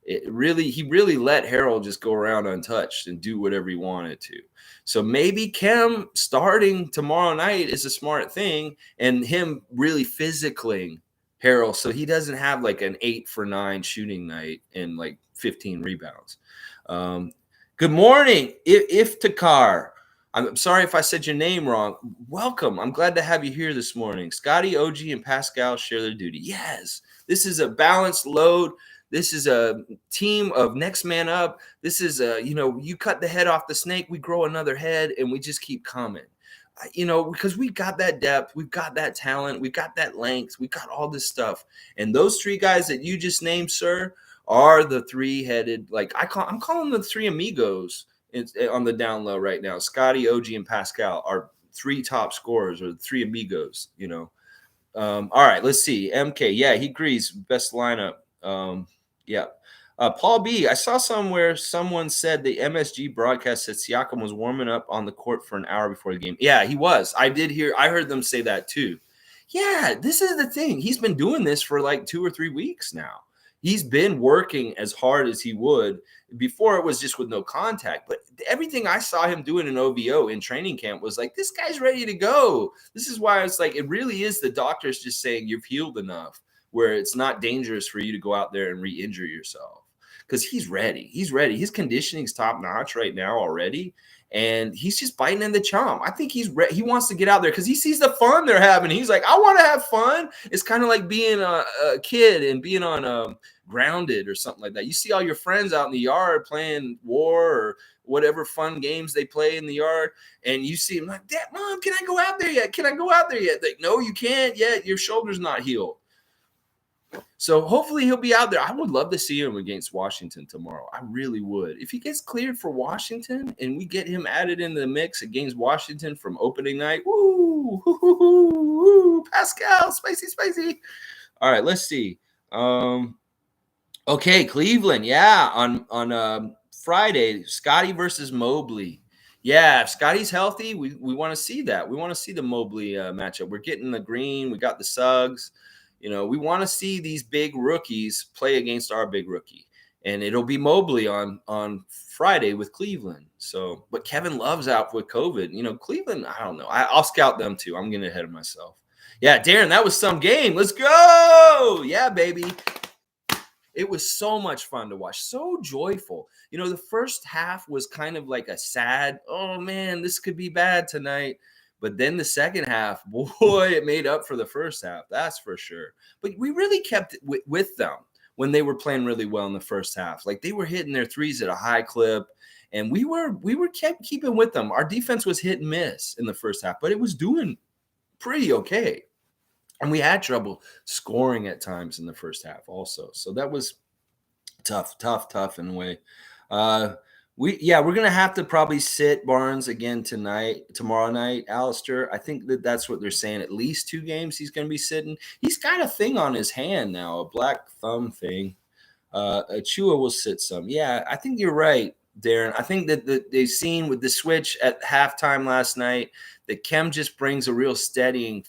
He really let Harold just go around untouched and do whatever he wanted to. So maybe Kem starting tomorrow night is a smart thing, and him really physically Harold so he doesn't have like an 8 for 9 shooting night and like 15 rebounds. Good morning, Iftikhar. I'm sorry if I said your name wrong. Welcome. I'm glad to have you here this morning. Scotty, OG, and Pascal share their duty. Yes, this is a balanced load. This is a team of next man up. This is you cut the head off the snake, we grow another head, and we just keep coming. Because we've got that depth, we've got that talent, we've got that length, we've got all this stuff. And those three guys that you just named, sir, are the three-headed, I'm calling them the three amigos on the down low right now. Scotty, OG, and Pascal are three top scorers, or three amigos, All right, let's see. MK, yeah, he agrees. Best lineup. Yeah. Paul B, I saw somewhere someone said the MSG broadcast said Siakam was warming up on the court for an hour before the game. Yeah, he was. I heard them say that too. Yeah, this is the thing. He's been doing this for like 2 or 3 weeks now. He's been working as hard as he would. Before it was just with no contact. But everything I saw him doing in OVO in training camp was like, this guy's ready to go. This is why it's like, it really is the doctors just saying you've healed enough where it's not dangerous for you to go out there and re-injure yourself. Because he's ready. He's ready. His conditioning's top notch right now already. And he's just biting in the chomp. I think he wants to get out there because he sees the fun they're having. He's like, I want to have fun. It's kind of like being a kid and being on Grounded or something like that. You see all your friends out in the yard playing war or whatever fun games they play in the yard. And you see them like, Dad, Mom, can I go out there yet? Can I go out there yet? Like, no, you can't yet. Your shoulder's not healed. So hopefully he'll be out there. I would love to see him against Washington tomorrow. I really would. If he gets cleared for Washington and we get him added into the mix against Washington from opening night, woo, Pascal, spicy. All right, let's see. Okay, Cleveland, yeah, on Friday, Scotty versus Mobley. Yeah, if Scotty's healthy, we want to see that. We want to see the Mobley matchup. We're getting the green. We got the Suggs. We want to see these big rookies play against our big rookie, and it'll be Mobley on Friday with Cleveland. So, but Kevin Love's out with COVID. Cleveland, I don't know. I'll scout them too. I'm getting ahead of myself. Yeah, Darren, that was some game. Let's go. Yeah, baby. It was so much fun to watch. So joyful. The first half was kind of like a sad, oh man, this could be bad tonight. But then the second half, boy, it made up for the first half. That's for sure. But we really kept it with them when they were playing really well in the first half. Like they were hitting their threes at a high clip, and we were kept keeping with them. Our defense was hit and miss in the first half, but it was doing pretty okay. And we had trouble scoring at times in the first half also. So that was tough in a way. We're going to have to probably sit Barnes again tomorrow night, Alistair. I think that's what they're saying. At least 2 games he's going to be sitting. He's got a thing on his hand now, a black thumb thing. Achua will sit some. Yeah, I think you're right, Darren. I think that they've seen with the switch at halftime last night that Kem just brings a real steadying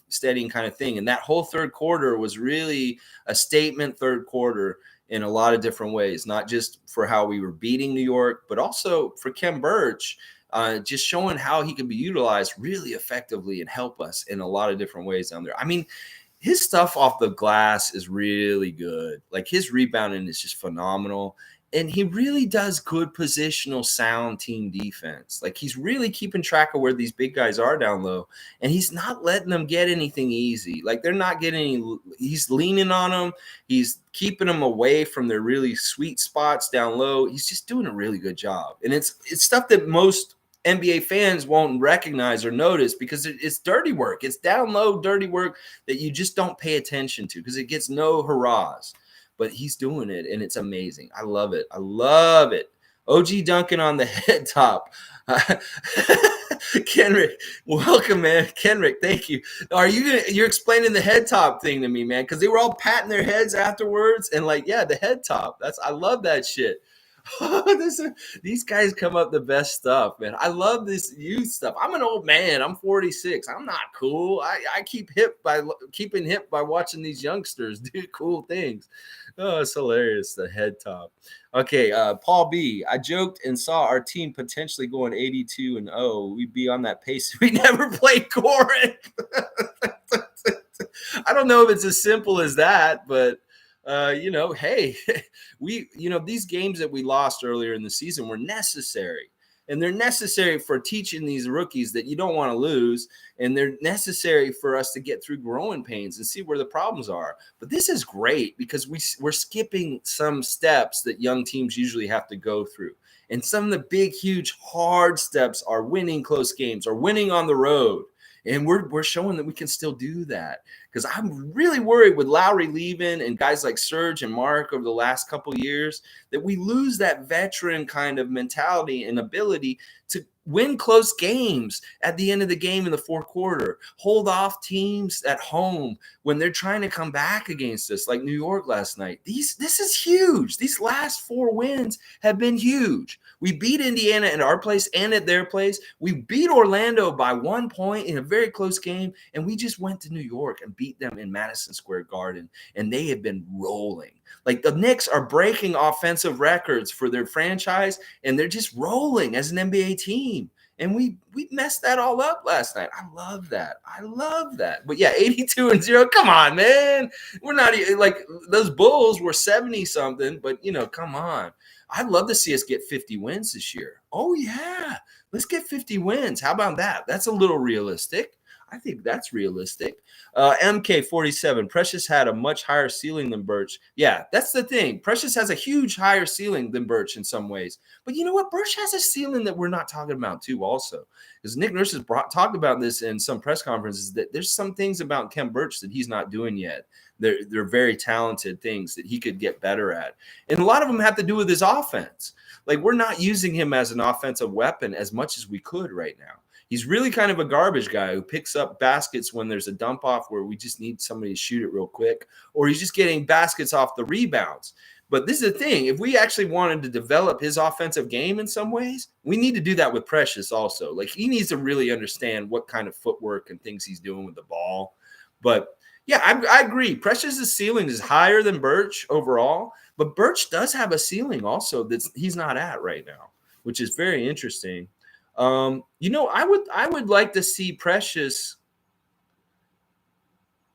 kind of thing. And that whole third quarter was really a statement third quarter. in a lot of different ways, not just for how we were beating New York, but also for Kem Birch, just showing how he can be utilized really effectively and help us in a lot of different ways down there. I mean, his stuff off the glass is really good. Like his rebounding is just phenomenal. And he really does good positional sound team defense. Like he's really keeping track of where these big guys are down low. And he's not letting them get anything easy. Like they're not getting any, he's leaning on them. He's keeping them away from their really sweet spots down low. He's just doing a really good job. And it's stuff that most NBA fans won't recognize or notice because it's dirty work. It's down low, dirty work that you just don't pay attention to because it gets no hurrahs. But he's doing it, and it's amazing. I love it. I love it. OG Duncan on the head top. Kenrick, welcome, man. Kenrick, thank you. You're explaining the head top thing to me, man? Because they were all patting their heads afterwards, and like, yeah, the head top. I love that shit. These guys come up the best stuff, man. I love this youth stuff. I'm an old man. I'm 46. I'm not cool. I keep keeping hip by watching these youngsters do cool things. Oh, it's hilarious. The head top. Okay, Paul B. I joked and saw our team potentially going 82-0. We'd be on that pace. We never played Corinth. I don't know if it's as simple as that, but hey, these games that we lost earlier in the season were necessary. And they're necessary for teaching these rookies that you don't want to lose. And they're necessary for us to get through growing pains and see where the problems are. But this is great because we're skipping some steps that young teams usually have to go through. And some of the big, huge, hard steps are winning close games or winning on the road. And we're showing that we can still do that. Because I'm really worried with Lowry leaving and guys like Serge and Mark over the last couple of years that we lose that veteran kind of mentality and ability to win close games at the end of the game in the fourth quarter, hold off teams at home when they're trying to come back against us, like New York last night. This is huge. These last 4 wins have been huge. We beat Indiana at our place and at their place. We beat Orlando by 1 point in a very close game, and we just went to New York and beat them in Madison Square Garden, and they have been rolling. Like the Knicks are breaking offensive records for their franchise, and they're just rolling as an NBA team. And we messed that all up last night. I love that. But yeah, 82-0. Come on, man. We're not like those Bulls were 70-something, but come on. I'd love to see us get 50 wins this year. Oh, yeah. Let's get 50 wins. How about that? That's a little realistic. I think that's realistic. MK47, Precious had a much higher ceiling than Birch. Yeah, that's the thing. Precious has a huge higher ceiling than Birch in some ways. But you know what? Birch has a ceiling that we're not talking about too also. Because Nick Nurse has talked about this in some press conferences that there's some things about Kem Birch that he's not doing yet. They're very talented things that he could get better at. And a lot of them have to do with his offense. Like we're not using him as an offensive weapon as much as we could right now. He's really kind of a garbage guy who picks up baskets when there's a dump off where we just need somebody to shoot it real quick, or he's just getting baskets off the rebounds. But this is the thing. If we actually wanted to develop his offensive game in some ways, we need to do that with Precious also. Like he needs to really understand what kind of footwork and things he's doing with the ball. But yeah, I agree. Precious's ceiling is higher than Birch overall, but Birch does have a ceiling also that he's not at right now, which is very interesting. I would like to see Precious.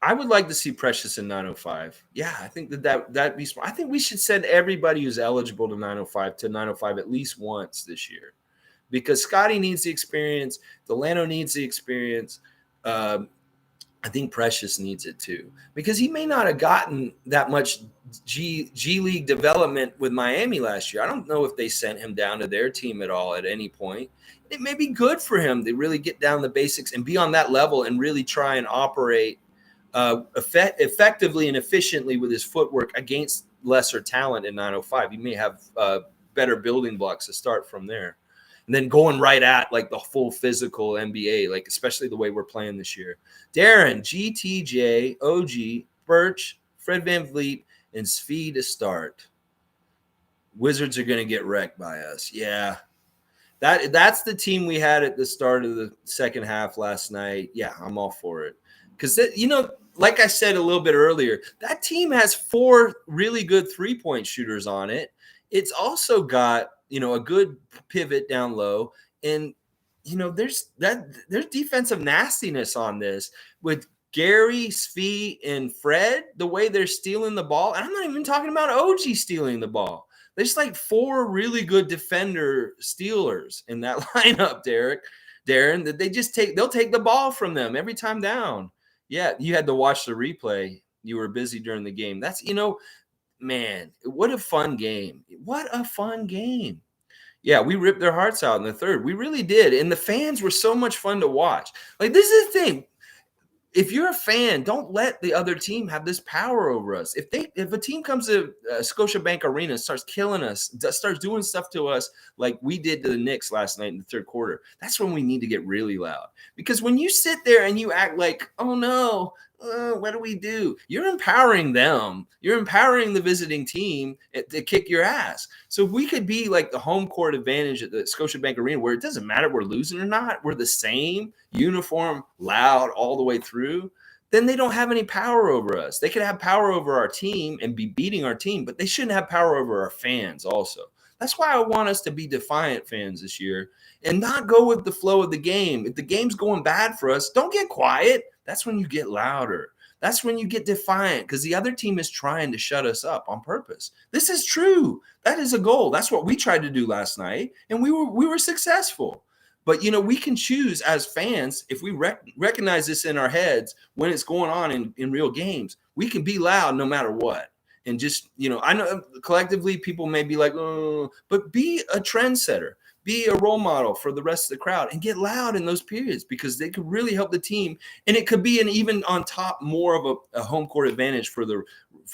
I would like to see Precious in 905. Yeah, I think that'd be smart. I think we should send everybody who's eligible to 905 at least once this year, because Scotty needs the experience. Delano needs the experience. I think Precious needs it too, because he may not have gotten that much G League development with Miami last year. I don't know if they sent him down to their team at all at any point. It may be good for him to really get down the basics and be on that level and really try and operate effectively and efficiently with his footwork against lesser talent in 905. He may have better building blocks to start from there. And then going right at like the full physical NBA, like especially the way we're playing this year. Darren, GTJ, OG, Birch, Fred VanVleet, and Svi to start. Wizards are going to get wrecked by us. Yeah. That's the team we had at the start of the second half last night. Yeah, I'm all for it. Because, like I said a little bit earlier, that team has 4 really good 3-point shooters on it. It's also got, a good pivot down low. And, there's defensive nastiness on this with Gary, Svi, and Fred, the way they're stealing the ball. And I'm not even talking about OG stealing the ball. There's like 4 really good defender stealers in that lineup, Darren, that they'll take the ball from them every time down. Yeah, you had to watch the replay. You were busy during the game. That's, man, what a fun game. What a fun game. Yeah, we ripped their hearts out in the third. We really did. And the fans were so much fun to watch. Like, this is the thing. If you're a fan, don't let the other team have this power over us. If a team comes to Scotiabank Arena and starts killing us, starts doing stuff to us like we did to the Knicks last night in the third quarter, that's when we need to get really loud. Because when you sit there and you act like, oh no, what do we do? You're empowering them. You're empowering the visiting team to kick your ass. So if we could be like the home court advantage at the Scotiabank Arena, where it doesn't matter if we're losing or not, we're the same, uniform, loud all the way through, then they don't have any power over us. They could have power over our team and be beating our team, but they shouldn't have power over our fans also. That's why I want us to be defiant fans this year and not go with the flow of the game. If the game's going bad for us, don't get quiet. That's when you get louder. That's when you get defiant, because the other team is trying to shut us up on purpose. This is true. That is a goal. That's what we tried to do last night, and we were successful. But, we can choose as fans, if we recognize this in our heads when it's going on in real games, we can be loud no matter what. And just, I know collectively people may be like, oh, but be a trendsetter. Be a role model for the rest of the crowd and get loud in those periods, because they could really help the team. And it could be an even on top more of a home court advantage for the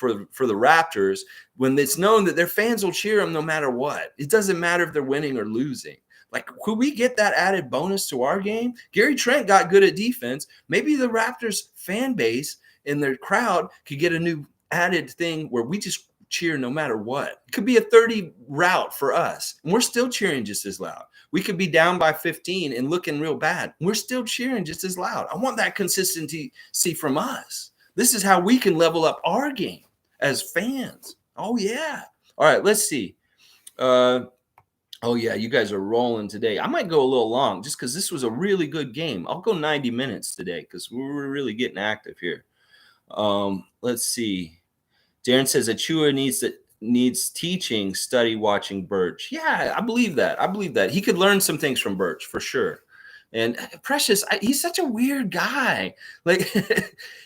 Raptors, when it's known that their fans will cheer them no matter what. It doesn't matter if they're winning or losing. Like, could we get that added bonus to our game? Gary Trent got good at defense. Maybe the Raptors fan base and their crowd could get a new added thing where we just cheer no matter what. It could be a 30 route for us, and we're still cheering just as loud. We could be down by 15 and looking real bad. We're still cheering just as loud. I want that consistency from us. This is how we can level up our game as fans. Oh, yeah. All right, let's see. Oh, yeah, you guys are rolling today. I might go a little long just because this was a really good game. I'll go 90 minutes today because we're really getting active here. Let's see. Darren says Achua needs teaching, study watching Birch. Yeah, I believe that. He could learn some things from Birch for sure. And Precious, he's such a weird guy. Like,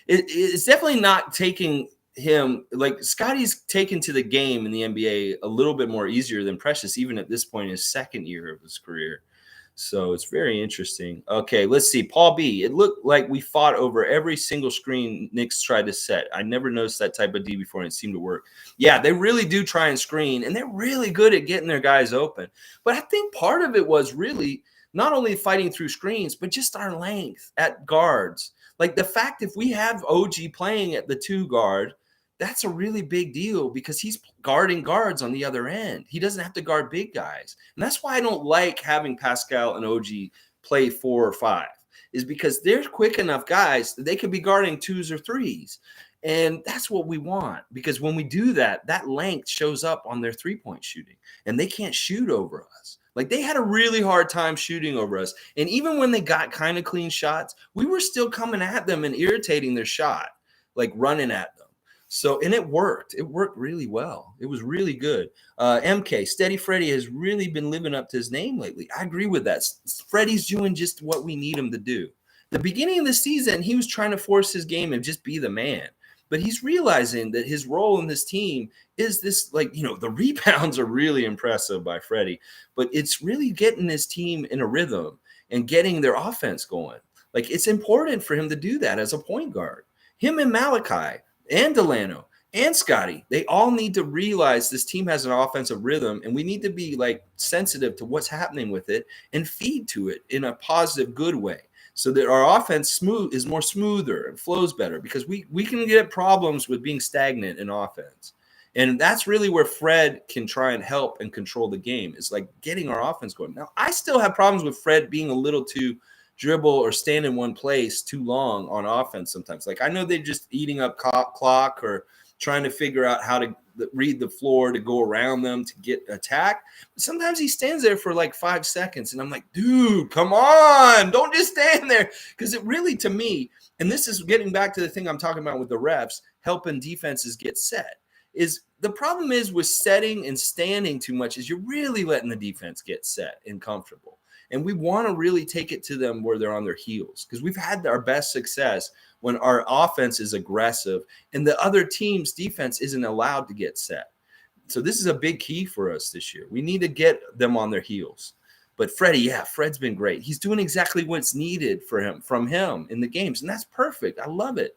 it's definitely not taking him. Like, Scotty's taken to the game in the NBA a little bit more easier than Precious, even at this point in his second year of his career. So it's very interesting. Okay, let's see. Paul B. It looked like we fought over every single screen Knicks tried to set. I never noticed that type of D before, and it seemed to work. Yeah, they really do try and screen, and they're really good at getting their guys open. But I think part of it was really not only fighting through screens, but just our length at guards. Like, the fact if we have OG playing at the 2 guard, that's a really big deal, because he's guarding guards on the other end. He doesn't have to guard big guys. And that's why I don't like having Pascal and OG play 4 or 5, is because they're quick enough guys that they could be guarding 2s or 3s. And that's what we want, because when we do that, that length shows up on their 3-point shooting, and they can't shoot over us. Like, they had a really hard time shooting over us. And even when they got kind of clean shots, we were still coming at them and irritating their shot, like running at them. So, and it worked. It worked really well. It was really good. MK, Steady Freddy has really been living up to his name lately. I agree with that. Freddie's doing just what we need him to do. The beginning of the season, he was trying to force his game and just be the man. But he's realizing that his role in this team is this, like, the rebounds are really impressive by Freddie, but it's really getting his team in a rhythm and getting their offense going. Like, it's important for him to do that as a point guard. Him and Malachi and Delano and Scotty, they all need to realize this team has an offensive rhythm, and we need to be, like, sensitive to what's happening with it and feed to it in a positive, good way, so that our offense is more smoother and flows better, because we can get problems with being stagnant in offense. And that's really where Fred can try and help and control the game, is like getting our offense going. Now, I still have problems with Fred being a little too dribble or stand in one place too long on offense sometimes. Like I know they're just eating up clock or trying to figure out how to read the floor to go around them to get attack. But sometimes he stands there for like 5 seconds and I'm like, dude, come on, don't just stand there. Because it really, to me, and this is getting back to the thing I'm talking about with the refs, helping defenses get set, is the problem is with setting and standing too much is you're really letting the defense get set and comfortable. And we want to really take it to them where they're on their heels, because we've had our best success when our offense is aggressive and the other team's defense isn't allowed to get set. So this is a big key for us this year. We need to get them on their heels. But Freddie, Fred's been great. He's doing exactly what's needed from him in the games, and that's perfect. I love it.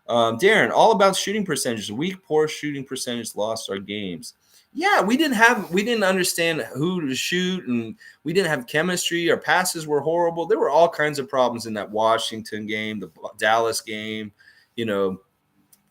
Darren, all about shooting percentages. Weak, poor shooting percentage lost our games. Yeah, we didn't understand who to shoot, and we didn't have chemistry. Our passes were horrible. There were all kinds of problems in that Washington game, the Dallas game. You know,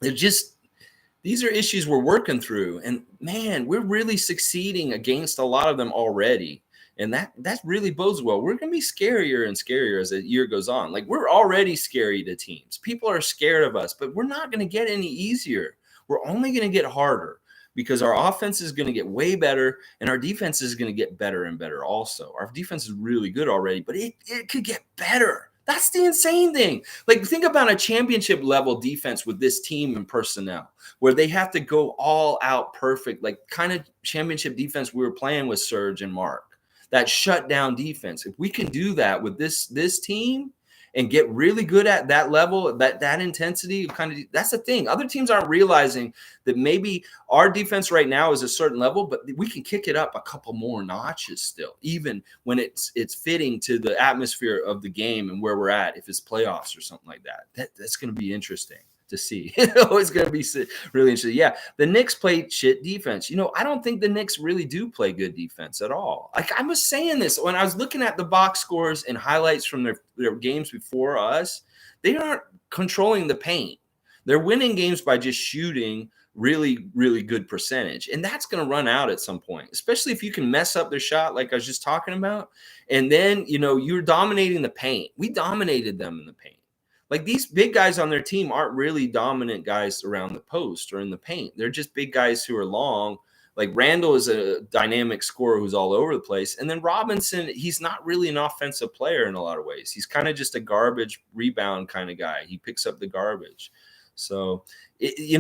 these are issues we're working through, and man, we're really succeeding against a lot of them already. And that really bodes well. We're going to be scarier and scarier as the year goes on. Like, we're already scary to teams. People are scared of us, but we're not going to get any easier. We're only going to get harder because our offense is going to get way better and our defense is going to get better and better also. Our defense is really good already, but it could get better. That's the insane thing. Like, think about a championship level defense with this team and personnel where they have to go all out perfect, like kind of championship defense we were playing with Serge and Mark. That shutdown defense. If we can do that with this team and get really good at that level, that intensity, that's the thing. Other teams aren't realizing that maybe our defense right now is a certain level, but we can kick it up a couple more notches still, even when it's fitting to the atmosphere of the game and where we're at. If it's playoffs or something like that, that's going to be interesting to see. It's going to be really interesting. Yeah, the Knicks played shit defense. I don't think the Knicks really do play good defense at all. Like, I was saying this when I was looking at the box scores and highlights from their games before us. They aren't controlling the paint. They're winning games by just shooting really, really good percentage. And that's going to run out at some point, especially if you can mess up their shot like I was just talking about. And then, you're dominating the paint. We dominated them in the paint. Like, these big guys on their team aren't really dominant guys around the post or in the paint. They're just big guys who are long. Like, Randall is a dynamic scorer who's all over the place. And then Robinson, he's not really an offensive player in a lot of ways. He's kind of just a garbage rebound kind of guy. He picks up the garbage. So, they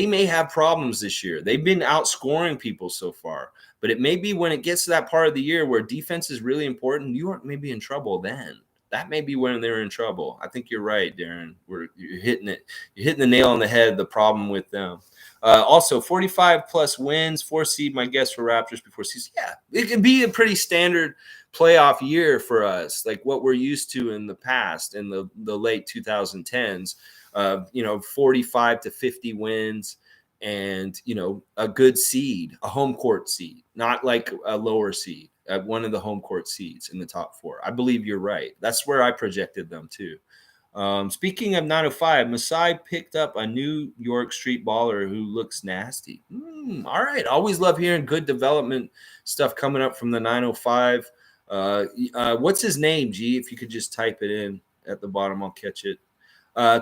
may have problems this year. They've been outscoring people so far. But it may be when it gets to that part of the year where defense is really important, New York may be in trouble then. That may be when they're in trouble. I think you're right, Darren. You're hitting it. You're hitting the nail on the head, the problem with them. Also, 45-plus wins, 4 seed, my guess, for Raptors before season. Yeah, it can be a pretty standard playoff year for us, like what we're used to in the past, in the late 2010s. 45 to 50 wins and, a good seed, a home court seed, not like a lower seed. One of the home court seeds in the top 4. I believe you're right. That's where I projected them too. Speaking of 905, Masai picked up a New York street baller who looks nasty. All right. Always love hearing good development stuff coming up from the 905. What's his name, G? If you could just type it in at the bottom, I'll catch it.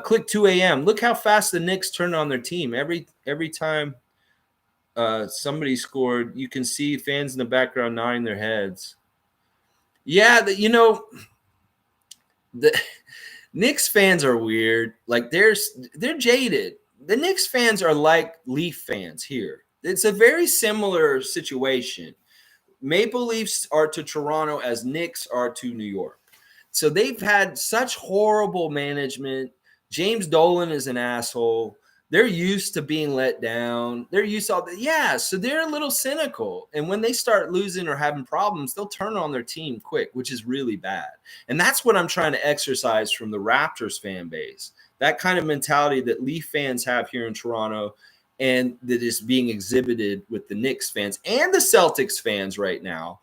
Click 2 a.m. Look how fast the Knicks turned on their team. Every time somebody scored, you can see fans in the background nodding their heads. Yeah, the Knicks fans are weird. Like, they're jaded. The Knicks fans are like Leaf fans here. It's a very similar situation. Maple Leafs are to Toronto as Knicks are to New York. So they've had such horrible management. James Dolan is an asshole. They're used to being let down. They're used to all that. Yeah, so they're a little cynical. And when they start losing or having problems, they'll turn on their team quick, which is really bad. And that's what I'm trying to exercise from the Raptors fan base. That kind of mentality that Leaf fans have here in Toronto and that is being exhibited with the Knicks fans and the Celtics fans right now.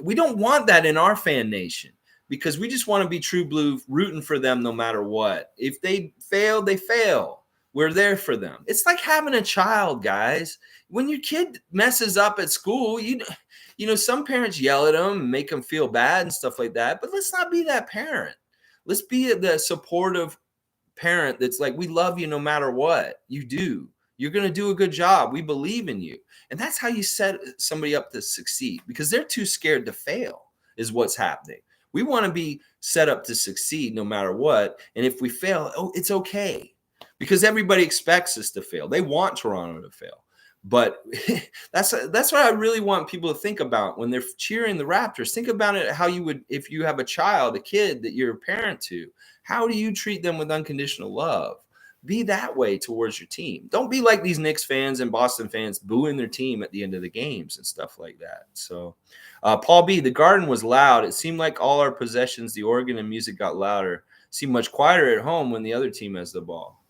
We don't want that in our fan nation, because we just want to be true blue, rooting for them no matter what. If they fail, they fail. We're there for them. It's like having a child, guys. When your kid messes up at school, some parents yell at them and make them feel bad and stuff like that. But let's not be that parent. Let's be the supportive parent that's like, we love you no matter what you do. You're going to do a good job. We believe in you. And that's how you set somebody up to succeed, because they're too scared to fail is what's happening. We want to be set up to succeed no matter what. And if we fail, it's okay, because everybody expects us to fail. They want Toronto to fail. But that's what I really want people to think about when they're cheering the Raptors. Think about it how you would if you have a kid that you're a parent to. How do you treat them with unconditional love? Be that way towards your team. Don't be like these Knicks fans and Boston fans booing their team at the end of the games and stuff like that. So, Paul B., the Garden was loud. It seemed like all our possessions, the organ and music got louder. Seemed much quieter at home when the other team has the ball.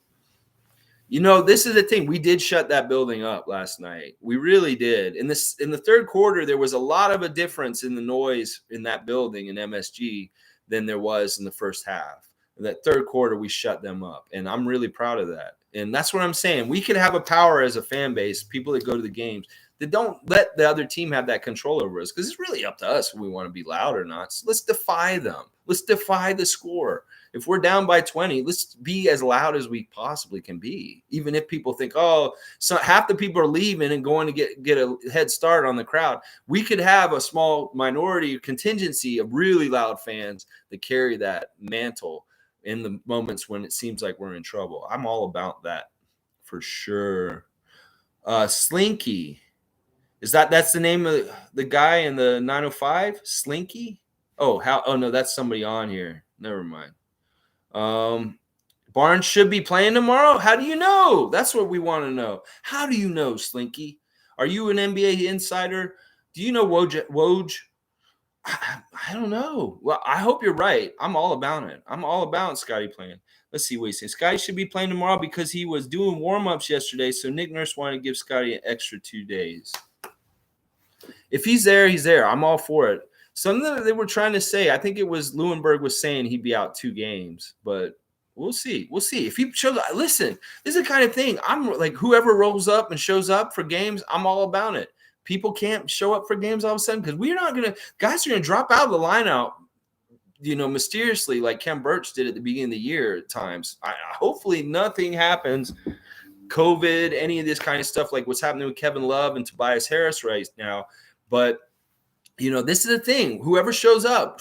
This is the thing. We did shut that building up last night. We really did. In the third quarter, there was a lot of a difference in the noise in that building in MSG than there was in the first half. In that third quarter, we shut them up, and I'm really proud of that. And that's what I'm saying. We could have a power as a fan base, people that go to the games, that don't let the other team have that control over us, because it's really up to us if we want to be loud or not. So let's defy them. Let's defy the score. If we're down by 20, let's be as loud as we possibly can be, even if people think, so half the people are leaving and going to get a head start on the crowd. We could have a small minority contingency of really loud fans that carry that mantle in the moments when it seems like we're in trouble. I'm all about that for sure. Slinky. That's the name of the guy in the 905? Slinky? Oh no, that's somebody on here. Never mind. Barnes should be playing tomorrow. How do you know? That's what we want to know. How do you know, Slinky? Are you an NBA insider? Do you know Woj? I don't know. Well, I hope you're right. I'm all about it. I'm all about Scotty playing. Let's see what he's saying. Scotty should be playing tomorrow because he was doing warm-ups yesterday, so Nick Nurse wanted to give Scotty an extra 2 days. If he's there, he's there. I'm all for it. Something that they were trying to say, I think it was Lewinberg was saying he'd be out 2 games, but we'll see. We'll see. If he shows up, listen, this is the kind of thing I'm like, whoever rolls up and shows up for games, I'm all about it. People can't show up for games all of a sudden because we're not going to – guys are going to drop out of the lineup, mysteriously like Ken Burch did at the beginning of the year at times. Hopefully nothing happens, COVID, any of this kind of stuff like what's happening with Kevin Love and Tobias Harris right now. But – this is the thing. Whoever shows up.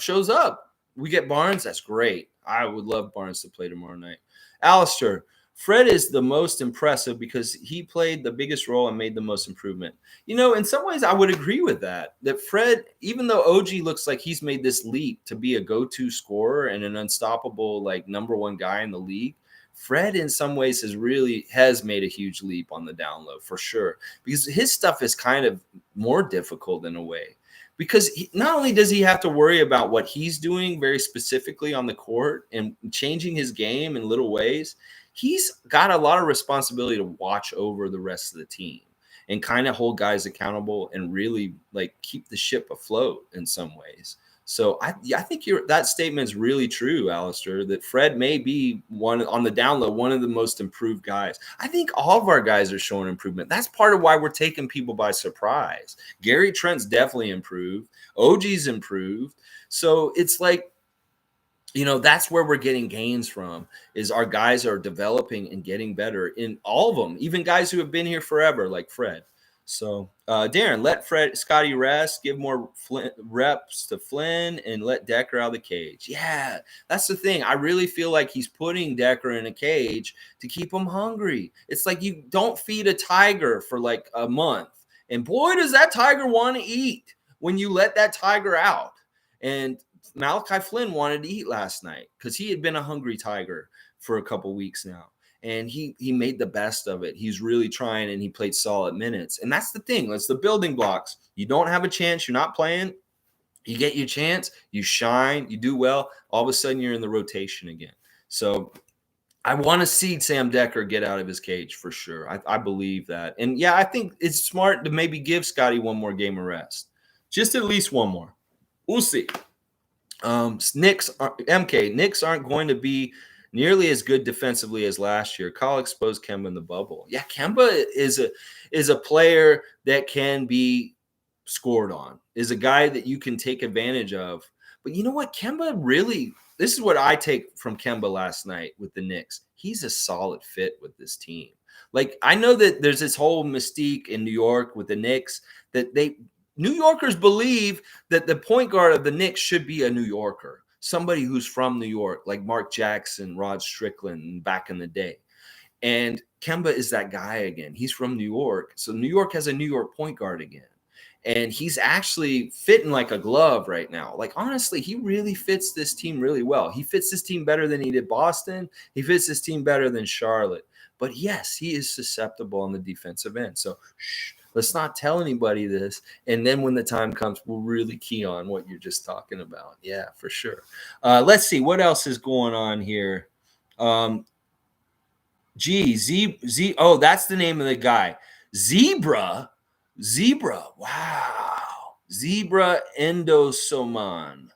We get Barnes. That's great. I would love Barnes to play tomorrow night. Alistair, Fred is the most impressive because he played the biggest role and made the most improvement. In some ways, I would agree with that. That Fred, even though OG looks like he's made this leap to be a go-to scorer and an unstoppable, like, number one guy in the league, Fred in some ways has made a huge leap on the down low for sure, because his stuff is kind of more difficult in a way. Because not only does he have to worry about what he's doing very specifically on the court and changing his game in little ways, he's got a lot of responsibility to watch over the rest of the team and kind of hold guys accountable and really like keep the ship afloat in some ways. So I think that statement is really true, Alistair, that Fred may be one on the down low, one of the most improved guys. I think all of our guys are showing improvement. That's part of why we're taking people by surprise. Gary Trent's definitely improved. OG's improved. So it's like, that's where we're getting gains from, is our guys are developing and getting better in all of them, even guys who have been here forever, like Fred. So, Darren, let Scotty rest, give more reps to Flynn, and let Decker out of the cage. Yeah, that's the thing. I really feel like he's putting Decker in a cage to keep him hungry. It's like you don't feed a tiger for like a month, and boy, does that tiger want to eat when you let that tiger out. And Malachi Flynn wanted to eat last night because he had been a hungry tiger for a couple weeks now. And he made the best of it. He's really trying, and he played solid minutes. And that's the thing. That's the building blocks. You don't have a chance. You're not playing. You get your chance. You shine. You do well. All of a sudden, you're in the rotation again. So I want to see Sam Decker get out of his cage for sure. I believe that. And, yeah, I think it's smart to maybe give Scotty one more game of rest. Just at least one more. We'll see. Knicks aren't going to be nearly as good defensively as last year. Kyle exposed Kemba in the bubble. Yeah, Kemba is a player that can be scored on, is a guy that you can take advantage of. But you know what? Kemba really, this is what I take from Kemba last night with the Knicks. He's a solid fit with this team. Like, I know that there's this whole mystique in New York with the Knicks that New Yorkers believe that the point guard of the Knicks should be a New Yorker, somebody who's from New York, like Mark Jackson, Rod Strickland back in the day. And Kemba is that guy again. He's from New York. So New York has a New York point guard again. And he's actually fitting like a glove right now. Like, honestly, he really fits this team really well. He fits this team better than he did Boston. He fits this team better than Charlotte. But yes, he is susceptible on the defensive end. So let's not tell anybody this. And then when the time comes, we'll really key on what you're just talking about. Yeah, for sure. Let's see. What else is going on here? Z. Oh, that's the name of the guy. Zebra. Wow. Zebra Endosoman.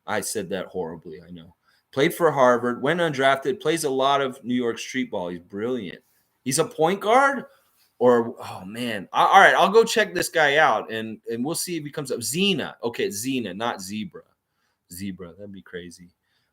I said that horribly, I know. Played for Harvard, went undrafted, plays a lot of New York street ball. He's brilliant. He's a point guard? Or, oh, man. All right, I'll go check this guy out, and we'll see if he comes up. Xena. Okay, Xena, not Zebra. Zebra, that'd be crazy.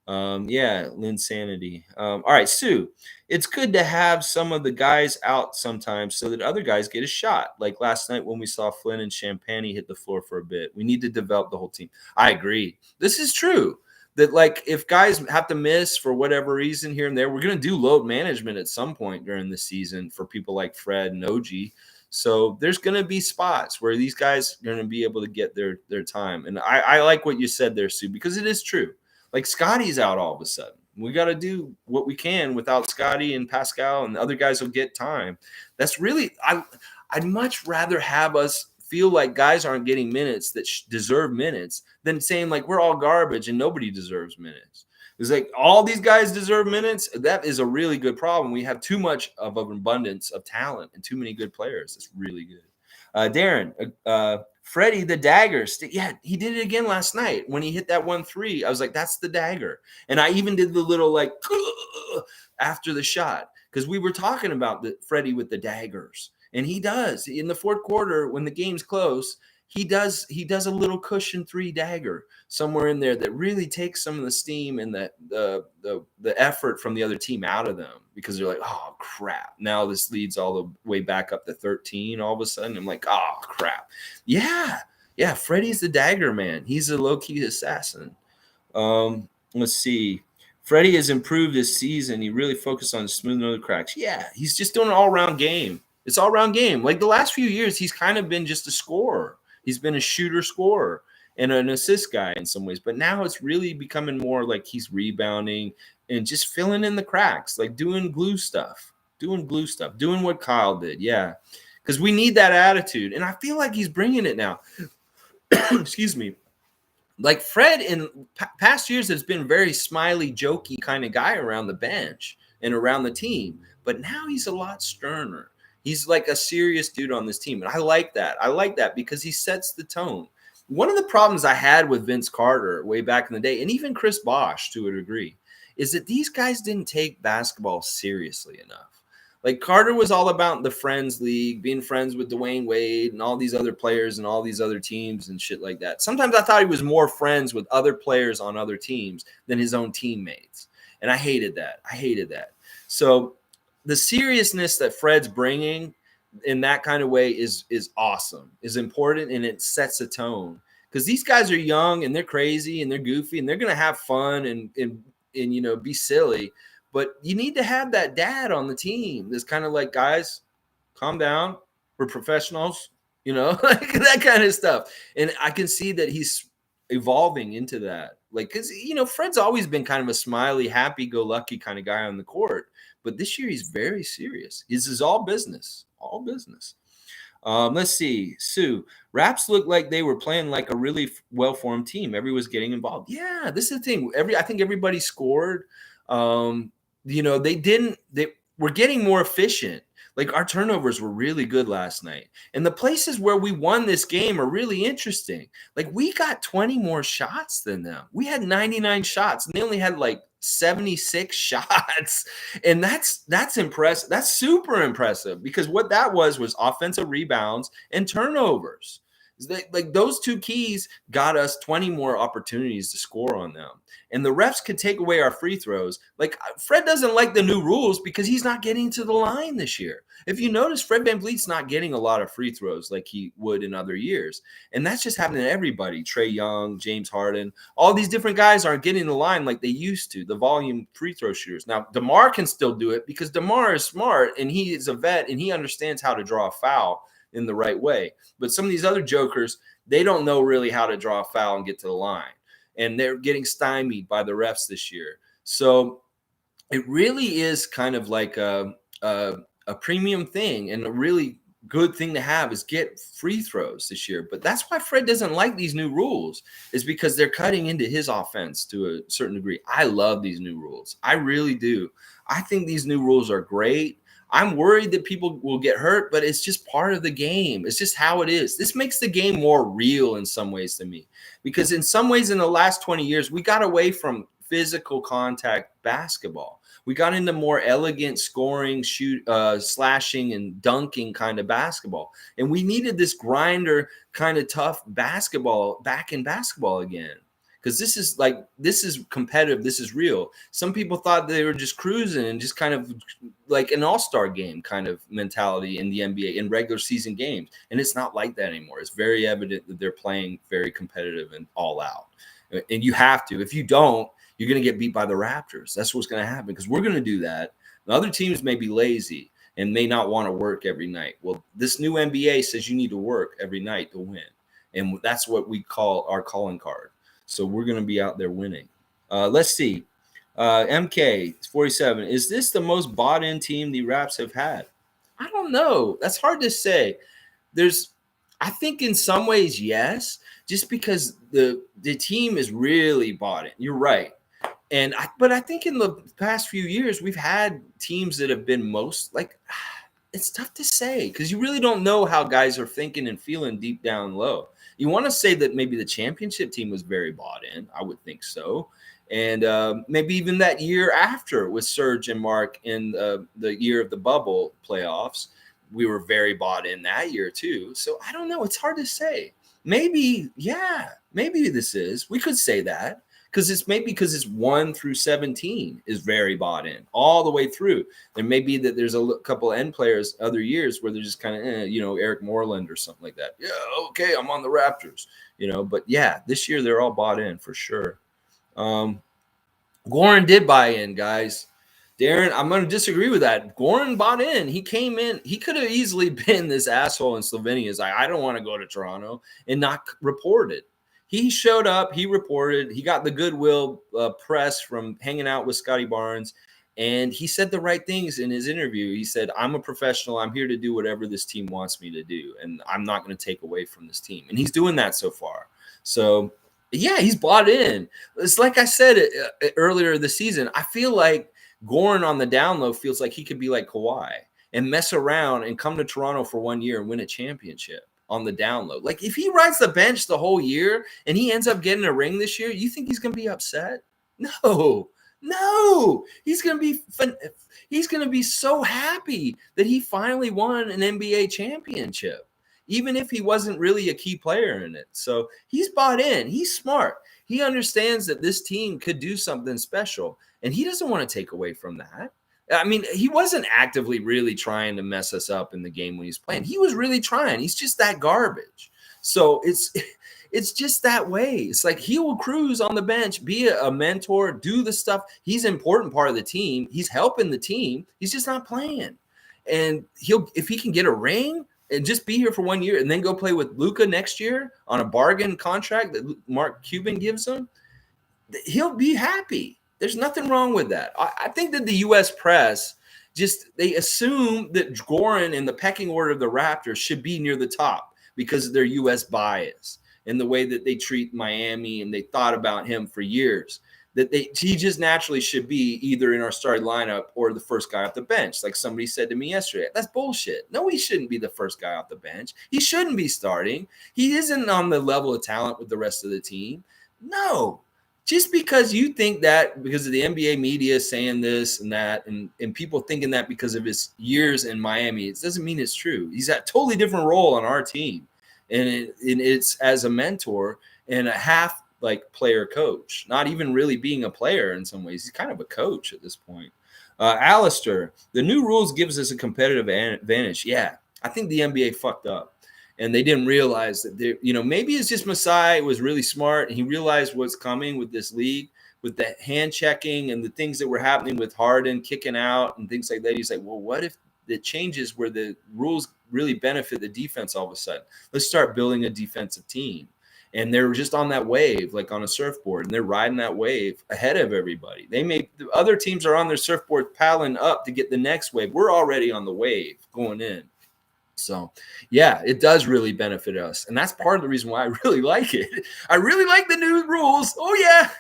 Yeah, Linsanity. All right, Sue, it's good to have some of the guys out sometimes so that other guys get a shot. Like last night when we saw Flynn and Champagne hit the floor for a bit. We need to develop the whole team. I agree. This is true. That, like, if guys have to miss for whatever reason here and there, we're going to do load management at some point during the season for people like Fred and OG. So there's going to be spots where these guys are going to be able to get their time. And I like what you said there, Sue, because it is true. Like, Scotty's out all of a sudden. We got to do what we can without Scotty and Pascal, and the other guys will get time. That's really I'd much rather have us feel like guys aren't getting minutes that deserve minutes than saying like we're all garbage and nobody deserves minutes. It's like all these guys deserve minutes. That is a really good problem. We have too much of an abundance of talent and too many good players. It's really good. Darren, Freddie, the dagger. Yeah, he did it again last night when he hit that 1-3. I was like, that's the dagger. And I even did the little like after the shot because we were talking about the Freddie with the daggers. And he does in the fourth quarter when the game's close. He does a little cushion 3 dagger somewhere in there that really takes some of the steam and the effort from the other team out of them because they're like, oh crap, now this leads all the way back up to 13 all of a sudden. I'm like, oh crap. Yeah, Freddie's the dagger man. He's a low-key assassin. Let's see. Freddie has improved this season. He really focused on smoothing over the cracks. Yeah, he's just doing an all-around game. It's all-around game. Like the last few years, he's kind of been just a scorer. He's been a shooter scorer and an assist guy in some ways. But now it's really becoming more like he's rebounding and just filling in the cracks, like doing stuff, doing what Kyle did. Yeah, because we need that attitude. And I feel like he's bringing it now. Excuse me. Like Fred in past years has been very smiley, jokey kind of guy around the bench and around the team. But now he's a lot sterner. He's like a serious dude on this team. And I like that. I like that because he sets the tone. One of the problems I had with Vince Carter way back in the day, and even Chris Bosh to a degree, is that these guys didn't take basketball seriously enough. Like Carter was all about the friends league, being friends with Dwayne Wade and all these other players and all these other teams and shit like that. Sometimes I thought he was more friends with other players on other teams than his own teammates. And I hated that. So the seriousness that Fred's bringing in that kind of way is awesome, is important, and it sets a tone. Because these guys are young and they're crazy and they're goofy and they're going to have fun and be silly. But you need to have that dad on the team that's kind of like, guys, calm down. We're professionals, like that kind of stuff. And I can see that he's evolving into that. Like, because, Fred's always been kind of a smiley, happy-go-lucky kind of guy on the court. But this year he's very serious. This is all business. Let's see. Sue, Raps looked like they were playing like a really well-formed team. Everyone's getting involved. Yeah, this is the thing. I think everybody scored. They were getting more efficient. Like our turnovers were really good last night. And the places where we won this game are really interesting. Like we got 20 more shots than them. We had 99 shots and they only had like 76 shots. And that's impressive. That's super impressive, because what that was offensive rebounds and turnovers. Like those two keys got us 20 more opportunities to score on them. And the refs could take away our free throws. Like, Fred doesn't like the new rules because he's not getting to the line this year. If you notice, Fred VanVleet's not getting a lot of free throws like he would in other years. And that's just happening to everybody. Trae Young, James Harden, all these different guys aren't getting the line like they used to, the volume free throw shooters. Now, DeMar can still do it because DeMar is smart and he is a vet and he understands how to draw a foul in the right way. But some of these other jokers, they don't know really how to draw a foul and get to the line. And they're getting stymied by the refs this year. So it really is kind of like a premium thing, and a really good thing to have is get free throws this year. But that's why Fred doesn't like these new rules, is because they're cutting into his offense to a certain degree. I love these new rules. I really do. I think these new rules are great. I'm worried that people will get hurt, but it's just part of the game. It's just how it is. This makes the game more real in some ways to me, because in some ways in the last 20 years, we got away from physical contact basketball. We got into more elegant scoring, slashing, and dunking kind of basketball. And we needed this grinder kind of tough basketball back in basketball again. Because this is competitive. This is real. Some people thought they were just cruising and just kind of like an all-star game kind of mentality in the NBA in regular season games. And it's not like that anymore. It's very evident that they're playing very competitive and all out. And you have to. If you don't, you're going to get beat by the Raptors. That's what's going to happen, because we're going to do that. The other teams may be lazy and may not want to work every night. Well, this new NBA says you need to work every night to win. And that's what we call our calling card. So we're going to be out there winning. Let's see. MK47. Is this the most bought-in team the Raps have had? I don't know. That's hard to say. I think in some ways, yes, just because the team is really bought in. You're right. But I think in the past few years, we've had teams that have been most like, it's tough to say because you really don't know how guys are thinking and feeling deep down low. You want to say that maybe the championship team was very bought in. I would think so. And maybe even that year after with Serge and Mark in the year of the bubble playoffs, we were very bought in that year too. So I don't know. It's hard to say. Maybe this is. We could say that. Because it's 1 through 17 is very bought in all the way through. There may be that there's a couple end players other years where they're just kind of, Eric Moreland or something like that. Yeah, okay, I'm on the Raptors, But yeah, this year they're all bought in for sure. Goran did buy in, guys. Darren, I'm going to disagree with that. Goran bought in. He came in. He could have easily been this asshole in Slovenia. He's like, I don't want to go to Toronto, and not report it. He showed up, he reported, he got the goodwill press from hanging out with Scotty Barnes, and he said the right things in his interview. He said, I'm a professional. I'm here to do whatever this team wants me to do, and I'm not going to take away from this team. And he's doing that so far. So, yeah, he's bought in. It's like I said earlier this season, I feel like Goran on the down low feels like he could be like Kawhi and mess around and come to Toronto for 1 year and win a championship. On the down low. Like if he rides the bench the whole year and he ends up getting a ring this year, you think he's going to be upset? No. He's going to be so happy that he finally won an NBA championship, even if he wasn't really a key player in it. So he's bought in. He's smart. He understands that this team could do something special, and he doesn't want to take away from that. I mean, he wasn't actively really trying to mess us up in the game when he's playing. He was really trying. He's just that garbage. So it's just that way. It's like he will cruise on the bench, be a mentor, do the stuff. He's an important part of the team. He's helping the team. He's just not playing. And if he can get a ring and just be here for 1 year and then go play with Luka next year on a bargain contract that Mark Cuban gives him, he'll be happy. There's nothing wrong with that. I think that the U.S. press they assume that Goran in the pecking order of the Raptors should be near the top because of their U.S. bias and the way that they treat Miami, and they thought about him for years. He just naturally should be either in our starting lineup or the first guy off the bench, like somebody said to me yesterday. That's bullshit. No, he shouldn't be the first guy off the bench. He shouldn't be starting. He isn't on the level of talent with the rest of the team. No. just because you think that because of the NBA media saying this and that, and people thinking that because of his years in Miami, it doesn't mean it's true. He's got a totally different role on our team, and it's as a mentor and a half like player coach, not even really being a player in some ways. He's kind of a coach at this point. Alistair, the new rules gives us a competitive advantage. Yeah, I think the NBA fucked up. And they didn't realize that they, maybe it's just Masai was really smart and he realized what's coming with this league, with the hand checking and the things that were happening with Harden kicking out and things like that. He's like, well, what if it changes where the rules really benefit the defense all of a sudden? Let's start building a defensive team. And they're just on that wave, like on a surfboard, and they're riding that wave ahead of everybody. The other teams are on their surfboard paddling up to get the next wave. We're already on the wave going in. So, yeah, it does really benefit us. And that's part of the reason why I really like it. I really like the new rules. Oh, yeah.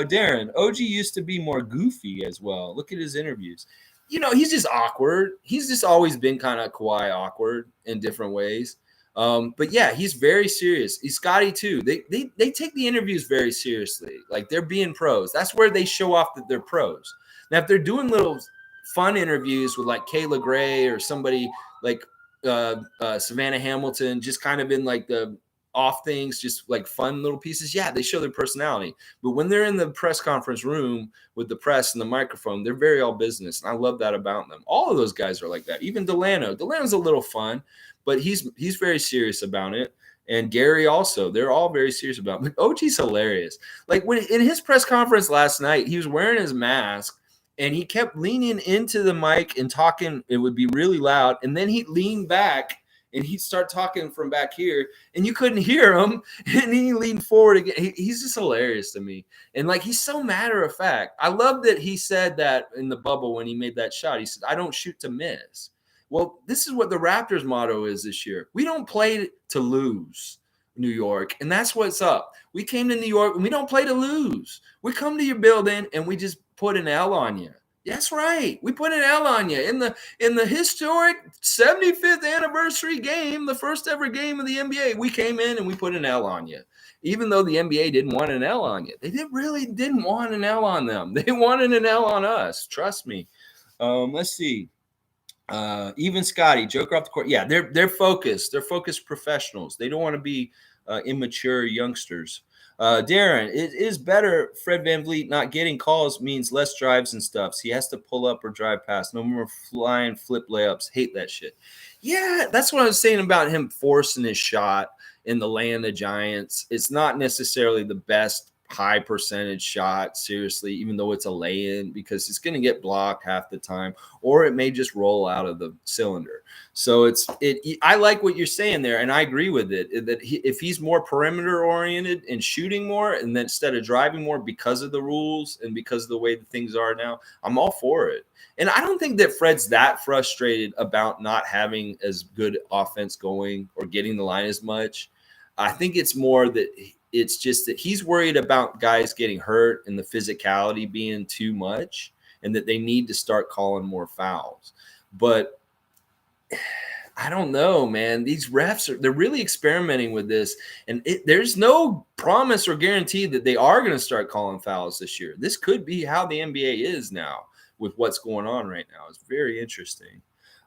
Darren, OG used to be more goofy as well. Look at his interviews. He's just awkward. He's just always been kind of Kawhi awkward in different ways. But, yeah, he's very serious. He's Scotty, too. They take the interviews very seriously. Like, they're being pros. That's where they show off that they're pros. Now, if they're doing little fun interviews with, like, Kayla Gray or somebody like Savannah Hamilton, just kind of in like the off things, just like fun little pieces. Yeah, they show their personality. But when they're in the press conference room with the press and the microphone, they're very all business. And I love that about them. All of those guys are like that. Even Delano's a little fun, but he's very serious about it. And Gary also, they're all very serious about it. But OG's hilarious. Like when in his press conference last night, he was wearing his mask. And he kept leaning into the mic and talking. It would be really loud. And then he'd lean back and he'd start talking from back here. And you couldn't hear him. And then he leaned forward again. He's just hilarious to me. And like, he's so matter of fact. I love that he said that in the bubble when he made that shot. He said, I don't shoot to miss. Well, this is what the Raptors motto is this year. We don't play to lose, New York. And that's what's up. We came to New York and we don't play to lose. We come to your building and we just put an L on you. That's right. We put an L on you in the historic 75th anniversary game, the first ever game of the NBA. We came in and we put an L on you, even though the NBA didn't want an L on you. They really didn't want an L on them. They wanted an L on us. Trust me. Let's see. Even Scotty, Joker off the court. Yeah, they're focused. They're focused professionals. They don't want to be immature youngsters. Darren, it is better. Fred VanVleet not getting calls means less drives and stuff. So he has to pull up or drive past. No more flying flip layups. Hate that shit. Yeah, that's what I was saying about him forcing his shot in the land of giants. It's not necessarily the best high percentage shot, seriously, even though it's a lay-in, because it's going to get blocked half the time, or it may just roll out of the cylinder. So I like what you're saying there, and I agree with it, that if he's more perimeter oriented and shooting more, and then instead of driving more because of the rules and because of the way the things are now, I'm all for it. And I don't think that Fred's that frustrated about not having as good offense going or getting the line as much. I think it's more that it's just that he's worried about guys getting hurt and the physicality being too much, and that they need to start calling more fouls. But I don't know, man. These refs they're really experimenting with this, and there's no promise or guarantee that they are going to start calling fouls this year. This could be how the NBA is now with what's going on right now. It's very interesting.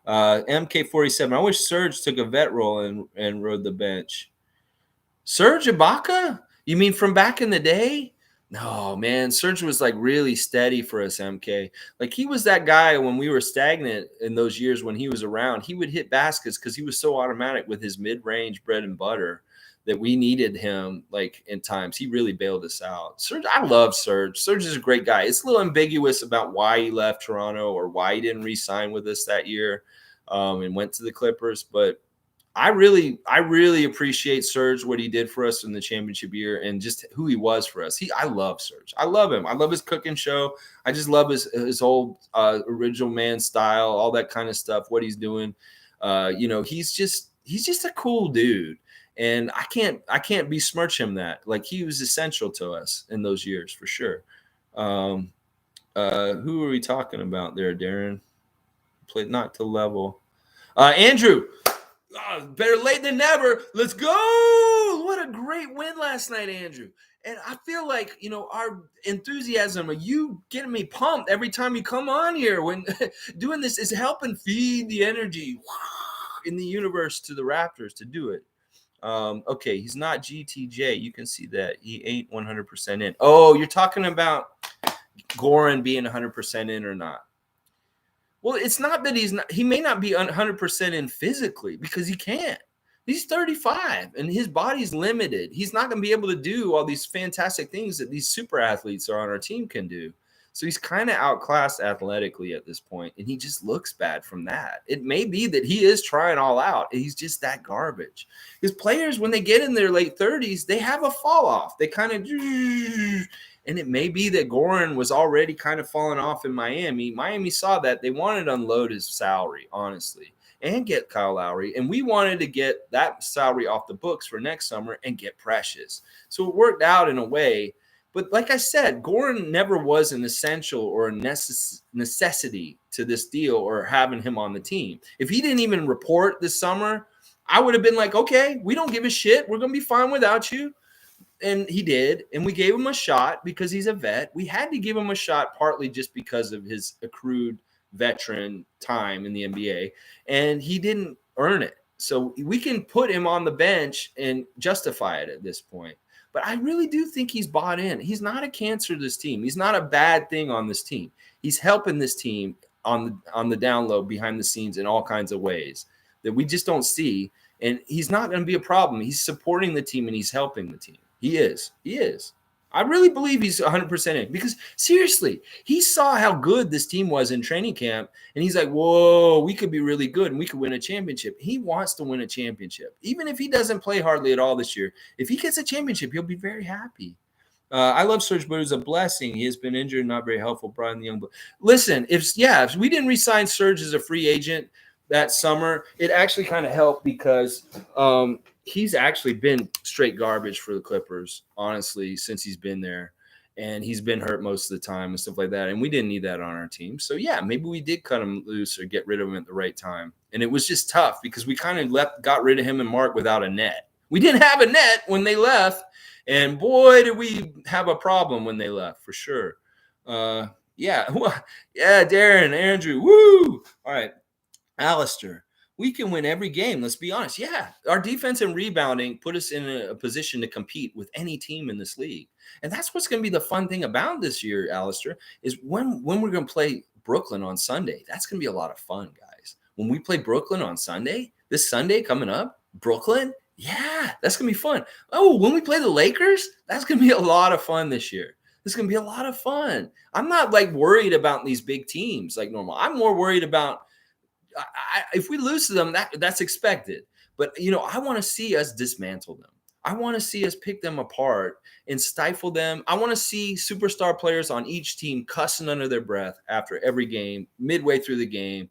MK47, I wish Serge took a vet role and rode the bench. Serge Ibaka? You mean from back in the day? No, man. Serge was like really steady for us, MK. Like he was that guy when we were stagnant in those years when he was around. He would hit baskets because he was so automatic with his mid-range bread and butter that we needed him like in times. He really bailed us out. Serge, I love Serge. Serge is a great guy. It's a little ambiguous about why he left Toronto or why he didn't re-sign with us that year and went to the Clippers, but I really appreciate Serge, what he did for us in the championship year and just who he was for us. I love Serge. I love him. I love his cooking show. I just love his whole original man style, all that kind of stuff, what he's doing. He's just a cool dude. And I can't besmirch him that. Like he was essential to us in those years for sure. Who are we talking about there, Darren? Played not to level. Andrew. Better late than never. Let's go. What a great win last night, Andrew. And I feel like, our enthusiasm, you getting me pumped every time you come on here when doing this is helping feed the energy in the universe to the Raptors to do it. Okay, he's not GTJ. You can see that he ain't 100% in. Oh, you're talking about Goran being 100% in or not. Well, it's not that he may not be 100% in physically because he can't. He's 35 and his body's limited. He's not going to be able to do all these fantastic things that these super athletes are on our team can do. So he's kind of outclassed athletically at this point, and he just looks bad from that. It may be that he is trying all out, and he's just that garbage. His players, when they get in their late 30s, they have a fall off. They kind of, and it may be that Goran was already kind of falling off in Miami. Miami saw that. They wanted to unload his salary, honestly, and get Kyle Lowry. And we wanted to get that salary off the books for next summer and get Precious. So it worked out in a way. But like I said, Goran never was an essential or a necessity to this deal or having him on the team. If he didn't even report this summer, I would have been like, okay, we don't give a shit. We're going to be fine without you. And he did. And we gave him a shot because he's a vet. We had to give him a shot partly just because of his accrued veteran time in the NBA. And he didn't earn it. So we can put him on the bench and justify it at this point. But I really do think he's bought in. He's not a cancer to this team. He's not a bad thing on this team. He's helping this team on the down low, behind the scenes in all kinds of ways that we just don't see. And he's not going to be a problem. He's supporting the team and he's helping the team. He is. I really believe he's 100% in because seriously, he saw how good this team was in training camp. And he's like, whoa, we could be really good and we could win a championship. He wants to win a championship. Even if he doesn't play hardly at all this year, if he gets a championship, he'll be very happy. I love Serge, but it was a blessing. He has been injured, not very helpful. Brian the Young. Listen, if we didn't re-sign Serge as a free agent that summer, it actually kind of helped because he's actually been straight garbage for the Clippers, honestly, since he's been there. And he's been hurt most of the time and stuff like that. And we didn't need that on our team. So, yeah, maybe we did cut him loose or get rid of him at the right time. And it was just tough because we kind of got rid of him and Mark without a net. We didn't have a net when they left. And, boy, did we have a problem when they left, for sure. Yeah, Darren, Andrew, woo! All right, Alistair. We can win every game. Let's be honest. Yeah, our defense and rebounding put us in a position to compete with any team in this league. And that's what's going to be the fun thing about this year, Alistair, is when we're going to play Brooklyn on Sunday. That's going to be a lot of fun, guys. When we play Brooklyn on Sunday, this Sunday coming up, Brooklyn, yeah, that's going to be fun. Oh, when we play the Lakers, that's going to be a lot of fun this year. This is going to be a lot of fun. I'm not worried about these big teams like normal. I'm more worried about if we lose to them, that's expected. But, I want to see us dismantle them. I want to see us pick them apart and stifle them. I want to see superstar players on each team cussing under their breath after every game, midway through the game,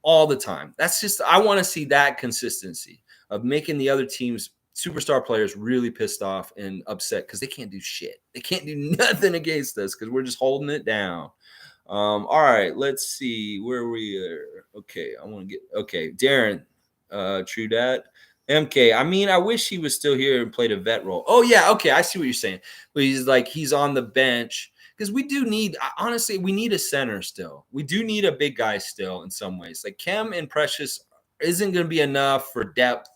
all the time. I want to see that consistency of making the other teams, superstar players, really pissed off and upset because they can't do shit. They can't do nothing against us because we're just holding it down. All right, let's see where we are. Okay, Darren, true dad. MK, I wish he was still here and played a vet role. Oh, yeah, okay, I see what you're saying. But he's on the bench because we do need, honestly, we need a center still. We do need a big guy still in some ways. Like Kem and Precious isn't going to be enough for depth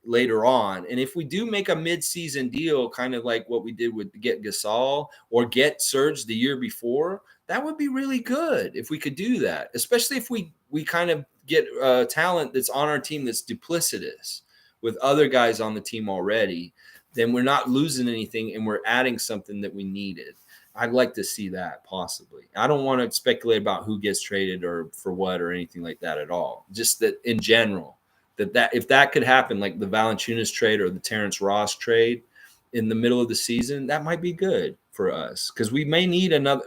later on. And if we do make a mid-season deal, kind of like what we did with get Gasol or get Serge the year before, that would be really good if we could do that, especially if we kind of get talent that's on our team that's duplicitous with other guys on the team already. Then we're not losing anything and we're adding something that we needed. I'd like to see that possibly. I don't want to speculate about who gets traded or for what or anything like that at all. Just that in general, that if that could happen, like the Valanciunas trade or the Terrence Ross trade in the middle of the season, that might be good for us because we may need another.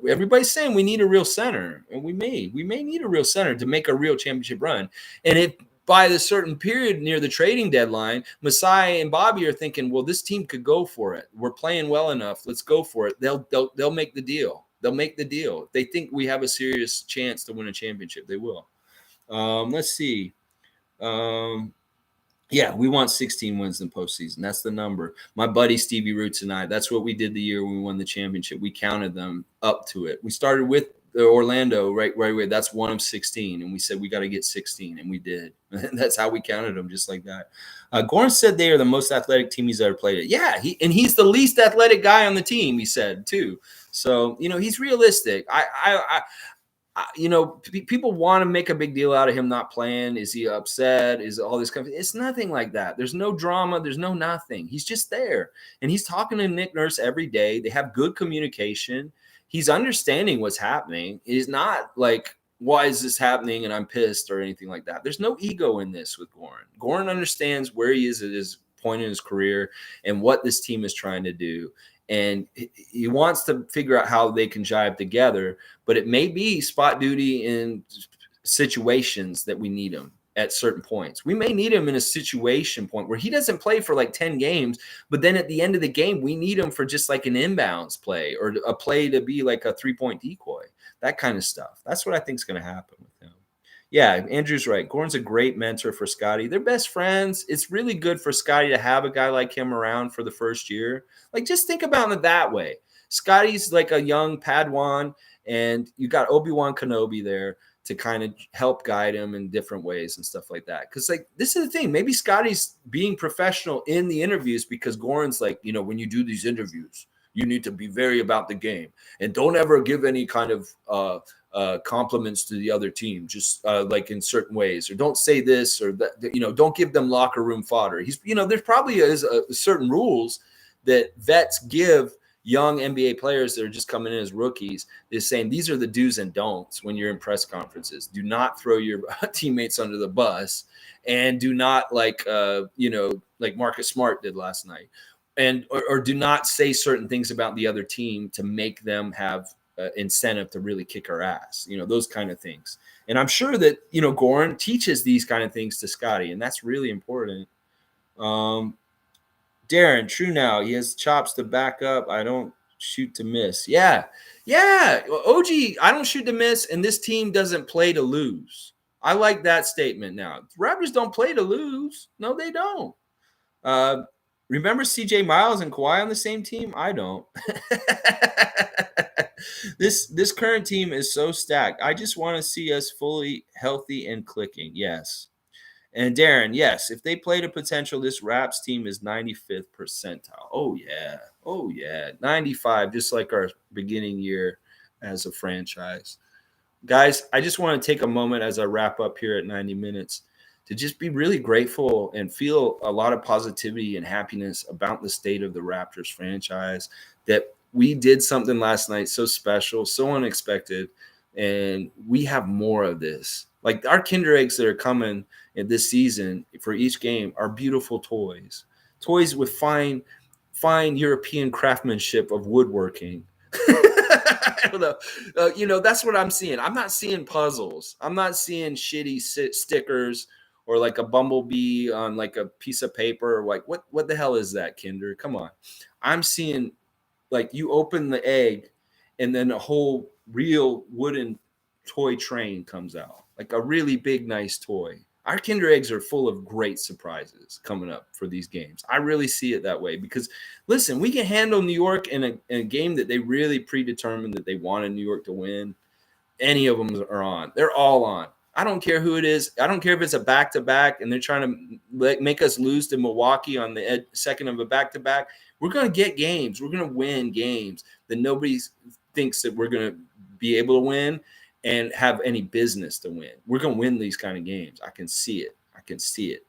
Everybody's saying we need a real center, and we may need a real center to make a real championship run. And if by the certain period near the trading deadline, Masai and Bobby are thinking, well, this team could go for it. We're playing well enough. Let's go for it. They'll make the deal. They'll make the deal. If they think we have a serious chance to win a championship, they will. Let's see. Yeah, we want 16 wins in the postseason. That's the number. My buddy Stevie Roots and I, that's what we did the year when we won the championship. We counted them up to it. We started with the Orlando right away. That's one of 16. And we said, we got to get 16. And we did. And that's how we counted them, just like that. Goran said they are the most athletic team he's ever played at. Yeah, he's the least athletic guy on the team, he said, too. So, he's realistic. People want to make a big deal out of him not playing. Is he upset? Is all this kind of? It's nothing like that. There's no drama. There's no nothing. He's just there, and he's talking to Nick Nurse every day. They have good communication. He's understanding what's happening. He's not like, why is this happening? And I'm pissed or anything like that. There's no ego in this with Goran. Goran understands where he is at his point in his career and what this team is trying to do. And he wants to figure out how they can jive together, but it may be spot duty in situations that we need him at certain points. We may need him in a situation point where he doesn't play for like 10 games, but then at the end of the game, we need him for just like an inbounds play or a play to be like a 3-point decoy, that kind of stuff. That's what I think is going to happen with him. Yeah, Andrew's right. Goran's a great mentor for Scotty. They're best friends. It's really good for Scotty to have a guy like him around for the first year. Like, just think about it that way. Scotty's like a young Padawan, and you got Obi-Wan Kenobi there to kind of help guide him in different ways and stuff like that. Because, like, this is the thing. Maybe Scotty's being professional in the interviews because Goran's like, when you do these interviews, you need to be very about the game. And don't ever give any kind of compliments to the other team, just like in certain ways, or don't say this or that, don't give them locker room fodder. There's probably is certain rules that vets give young NBA players that are just coming in as rookies, is saying these are the do's and don'ts when you're in press conferences. Do not throw your teammates under the bus, and do not like Marcus Smart did last night, and or do not say certain things about the other team to make them have incentive to really kick our ass, those kind of things. And I'm sure that, Goran teaches these kind of things to Scotty, and that's really important. Darren, true now. He has chops to back up. I don't shoot to miss. Yeah. OG, I don't shoot to miss, and this team doesn't play to lose. I like that statement now. Raptors don't play to lose. No, they don't. Remember CJ Miles and Kawhi on the same team? I don't. This current team is so stacked. I just want to see us fully healthy and clicking. Yes. And Darren, yes, if they play to potential, this Raps team is 95th percentile. Oh, yeah. 95, just like our beginning year as a franchise. Guys, I just want to take a moment as I wrap up here at 90 minutes to just be really grateful and feel a lot of positivity and happiness about the state of the Raptors franchise, that we did something last night so special, so unexpected, and we have more of this. Like, our Kinder Eggs that are coming in this season for each game are beautiful toys with fine European craftsmanship of woodworking. I don't know. That's what I'm seeing. I'm not seeing puzzles. I'm not seeing shitty stickers or like a bumblebee on like a piece of paper, or like, what the hell is that, Kinder? Come on. I'm seeing, like, you open the egg and then a whole real wooden toy train comes out, like a really big, nice toy. Our Kinder Eggs are full of great surprises coming up for these games. I really see it that way because, listen, we can handle New York in a game that they really predetermined that they wanted New York to win. Any of them are on. They're all on. I don't care who it is. I don't care if it's a back-to-back and they're trying to make us lose to Milwaukee on the second of a back-to-back. We're going to get games. We're going to win games that nobody thinks that we're going to be able to win and have any business to win. We're going to win these kind of games. I can see it.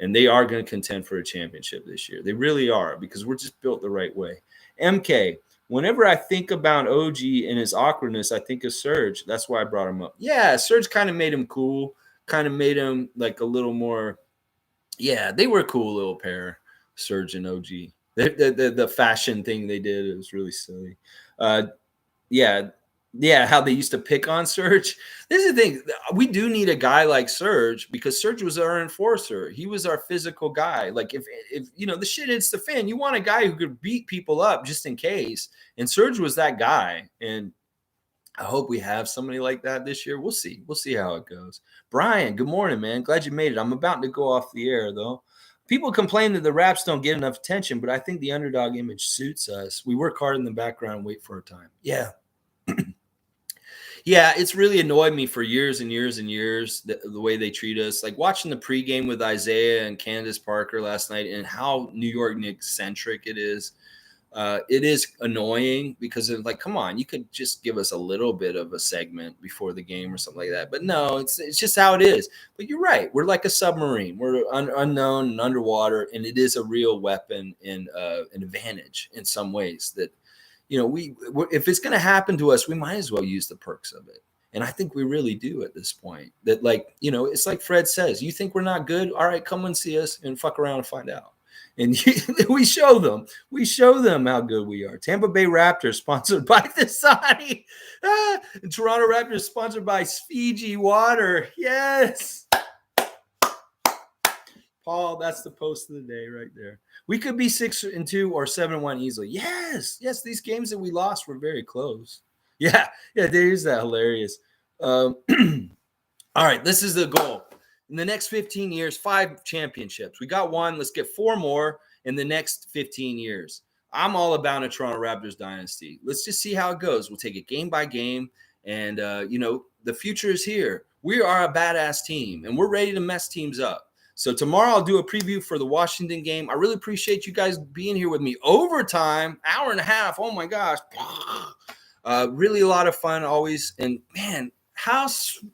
And they are going to contend for a championship this year. They really are, because we're just built the right way. MK, whenever I think about OG and his awkwardness, I think of Serge. That's why I brought him up. Yeah, Serge kind of made him cool, kind of made him like a little more. Yeah, they were a cool little pair, Serge and OG. The fashion thing they did, it was really silly. Yeah, how they used to pick on Serge. This is the thing. We do need a guy like Serge, because Serge was our enforcer. He was our physical guy. Like, if the shit hits the fan, you want a guy who could beat people up just in case. And Serge was that guy. And I hope we have somebody like that this year. We'll see. We'll see how it goes. Brian, good morning, man. Glad you made it. I'm about to go off the air, though. People complain that the Raps don't get enough attention, but I think the underdog image suits us. We work hard in the background and wait for our time. Yeah. Yeah, it's really annoyed me for years and years and years, the way they treat us. Like watching the pregame with Isaiah and Candace Parker last night and how New York Knicks centric it is. It is annoying because it's like, come on, you could just give us a little bit of a segment before the game or something like that. But no, it's just how it is. But you're right. We're like a submarine. We're unknown and underwater, and it is a real weapon and an advantage in some ways that, you know, if it's going to happen to us, we might as well use the perks of it. And I think we really do at this point. That, like, you know, it's like Fred says, you think we're not good? All right, come and see us and fuck around and find out. And we show them. We show them how good we are. Tampa Bay Raptors sponsored by Dasani. Toronto Raptors sponsored by Fiji Water. Yes. Paul, that's the post of the day right there. We could be 6-2 or 7-1 easily. Yes. These games that we lost were very close. Yeah. There is that hilarious. All right, this is the goal. In the next 15 years, 5 championships. We got 1. Let's get 4 more in the next 15 years. I'm all about a Toronto Raptors dynasty. Let's just see how it goes. We'll take it game by game. And, you know, the future is here. We are a badass team, and we're ready to mess teams up. So tomorrow I'll do a preview for the Washington game. I really appreciate you guys being here with me. Overtime, hour and a half. Oh, my gosh. Really a lot of fun always. And, man, how sweet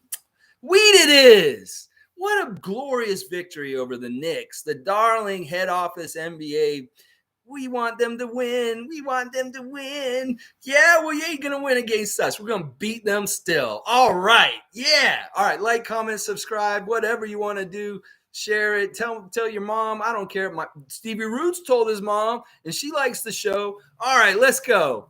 it is. What a glorious victory over the Knicks, the darling head office NBA. We want them to win. We want them to win. Yeah, well, you ain't going to win against us. We're going to beat them still. All right. Yeah. All right. Like, comment, subscribe, whatever you want to do. Share it. Tell your mom. I don't care. Stevie Roots told his mom, and she likes the show. All right, let's go.